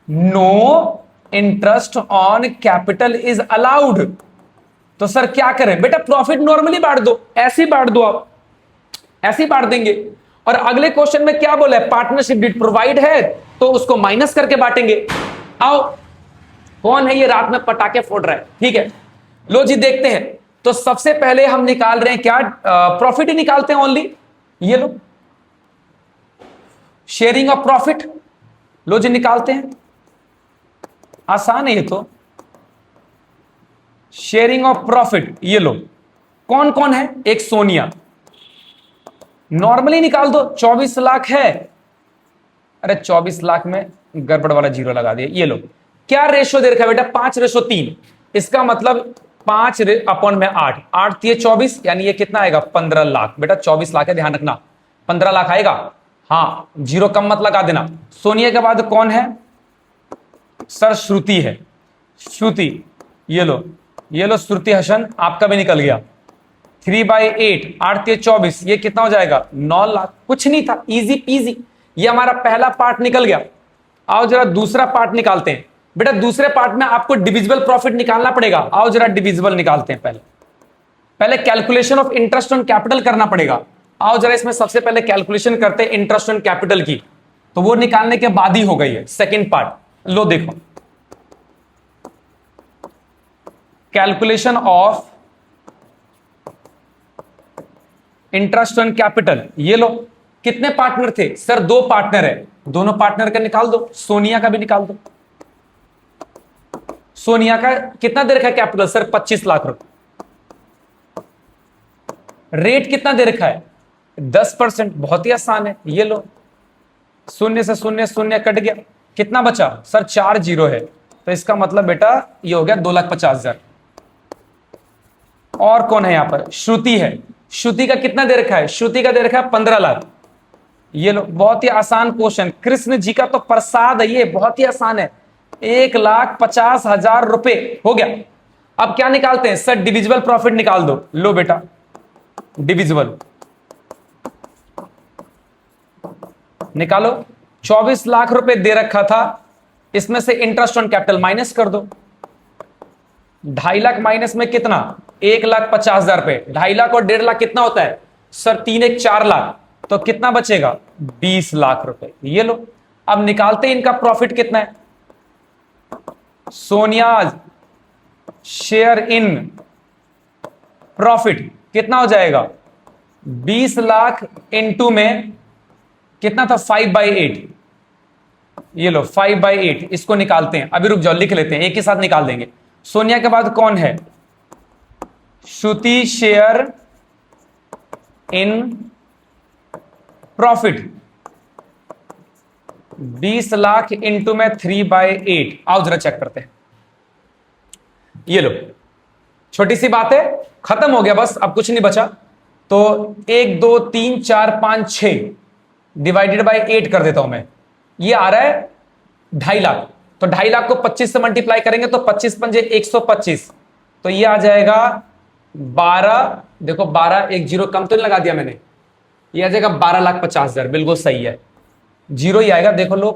no interest on capital is allowed. तो सर क्या करें बेटा? प्रॉफिट नॉर्मली बांट दो, ऐसे ही बांट दो, आप ऐसे ही बांट देंगे। और अगले क्वेश्चन में क्या बोला है? पार्टनरशिप डीड प्रोवाइड है तो उसको माइनस करके बांटेंगे। आओ, कौन है ये रात में पटाखे फोड़ रहा है? ठीक है, लो जी देखते हैं। तो सबसे पहले हम निकाल रहे हैं क्या? प्रॉफिट ही निकालते हैं ओनली। ये लो, शेयरिंग ऑफ प्रॉफिट, लो जी निकालते हैं, आसान है ये तो। शेयरिंग ऑफ प्रॉफिट, ये लो, कौन कौन है? एक सोनिया, नॉर्मली निकाल दो, 24 लाख है। अरे 24 लाख में गड़बड़ वाला जीरो लगा दिया। ये लो, क्या रेशो दे रखा है बेटा? 5:3। इसका मतलब 5/8, 8 ये 24, यानी ये कितना आएगा? 15 लाख। बेटा 24 लाख है, ध्यान रखना, 15 लाख आएगा। हाँ, जीरो कम मत लगा देना। सोनिया के बाद कौन है सर? श्रुति है, श्रुति, ये लो, ये लो श्रुति हसन, आपका भी निकल गया। 3/8, 8 24, ये कितना हो जाएगा? 9 लाख। कुछ नहीं था, इजी पीजी, ये हमारा पहला पार्ट निकल गया। आओ जरा दूसरा पार्ट निकालते हैं। बेटा दूसरे पार्ट में आपको डिविजिबल प्रॉफिट निकालना पड़ेगा। आओ जरा डिविजिबल निकालते हैं। पहले calculation of interest on capital करना पड़ेगा। आओ जरा इसमें सबसे पहले कैलकुलेशन करते हैं इंटरेस्ट ऑन कैपिटल की, तो वो निकालने के बाद ही हो गई है सेकंड पार्ट। लो देखो, calculation of interest on capital. ये लो, कितने पार्टनर थे सर? 2 पार्टनर है, दोनों पार्टनर का निकाल दो। सोनिया का भी निकाल दो। सोनिया का कितना दे रखा है कैपिटल सर? 25 लाख रुपए। रेट कितना दे रखा है? 10%। बहुत ही आसान है, ये लो, शून्य से शून्य शून्य कट गया, कितना बचा सर? 4 जीरो है, तो इसका मतलब बेटा ये हो गया 2,50,000। और कौन है यहां पर? श्रुति है। श्रुति का कितना दे रखा है? श्रुति का दे रखा है 15 लाख। ये लो, बहुत ही आसान क्वेश्चन, कृष्ण जी का तो प्रसाद है ये, बहुत ही आसान है। 1,50,000 रुपए हो गया। अब क्या निकालते हैं सर? डिविजिबल प्रॉफिट निकाल दो। लो बेटा, डिविजिबल निकालो। 24 लाख रुपए दे रखा था, इसमें से इंटरेस्ट ऑन कैपिटल माइनस कर दो। 2.5 लाख माइनस में कितना? 1,50,000 रुपए। 2.5 लाख और 1.5 लाख कितना होता है सर? 3 1 4 लाख, तो कितना बचेगा? 20 लाख रुपए। ये लो, अब निकालते हैं इनका प्रॉफिट कितना है। सोनिया शेयर इन प्रॉफिट कितना हो जाएगा? 20 लाख इंटू में कितना था? 5/8। ये लो 5/8, इसको निकालते हैं। अभी रुक जाओ, लिख लेते हैं, एक ही साथ निकाल देंगे। सोनिया के बाद कौन है? Shruti share in profit 20 lakh into में 3/8। आओ जरा चेक करते हैं। ये लो, छोटी सी बात है, खत्म हो गया बस, अब कुछ नहीं बचा। तो 1 2 3 4 5 6 डिवाइडेड बाय 8 कर देता हूं मैं। ये आ रहा है 2.5 लाख। तो 2.5 लाख को 25 से मल्टीप्लाई करेंगे तो 25 पंजे 125, तो ये आ जाएगा 12। देखो 12, एक जीरो कम तो नहीं लगा दिया मैंने, ये आ जाएगा 12,50,000। बिल्कुल सही है, जीरो ही आएगा। देखो लो,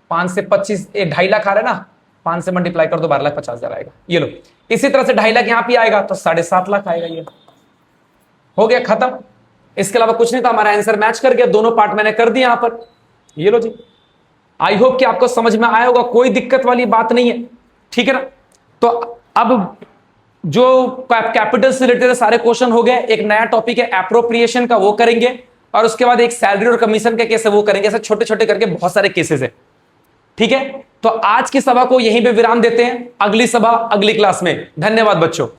5 से 25, 2.5 लाख आ रहा है ना, 5 से मल्टीप्लाई कर दो 12,50,000 आएगा। ये लो, इसी तरह से 2.5 लाख यहां पे आएगा तो 7.5 लाख आएगा। ये हो गया खत्म, इसके अलावा कुछ नहीं था। हमारा आंसर मैच कर गया, दोनों पार्ट मैंने कर दिया यहां पर। ये लो जी, आई होप कि आपको समझ में आया होगा, कोई दिक्कत वाली बात नहीं है, ठीक है ना। तो अब जो कैपिटल से रिलेटेड सारे क्वेश्चन हो गए, एक नया टॉपिक है एप्रोप्रिएशन का, वो करेंगे, और उसके बाद एक सैलरी और कमीशन के केस है वो करेंगे। ऐसे छोटे छोटे करके बहुत सारे केसेस है, ठीक है। तो आज की सभा को यहीं पे विराम देते हैं, अगली सभा अगली क्लास में। धन्यवाद बच्चों।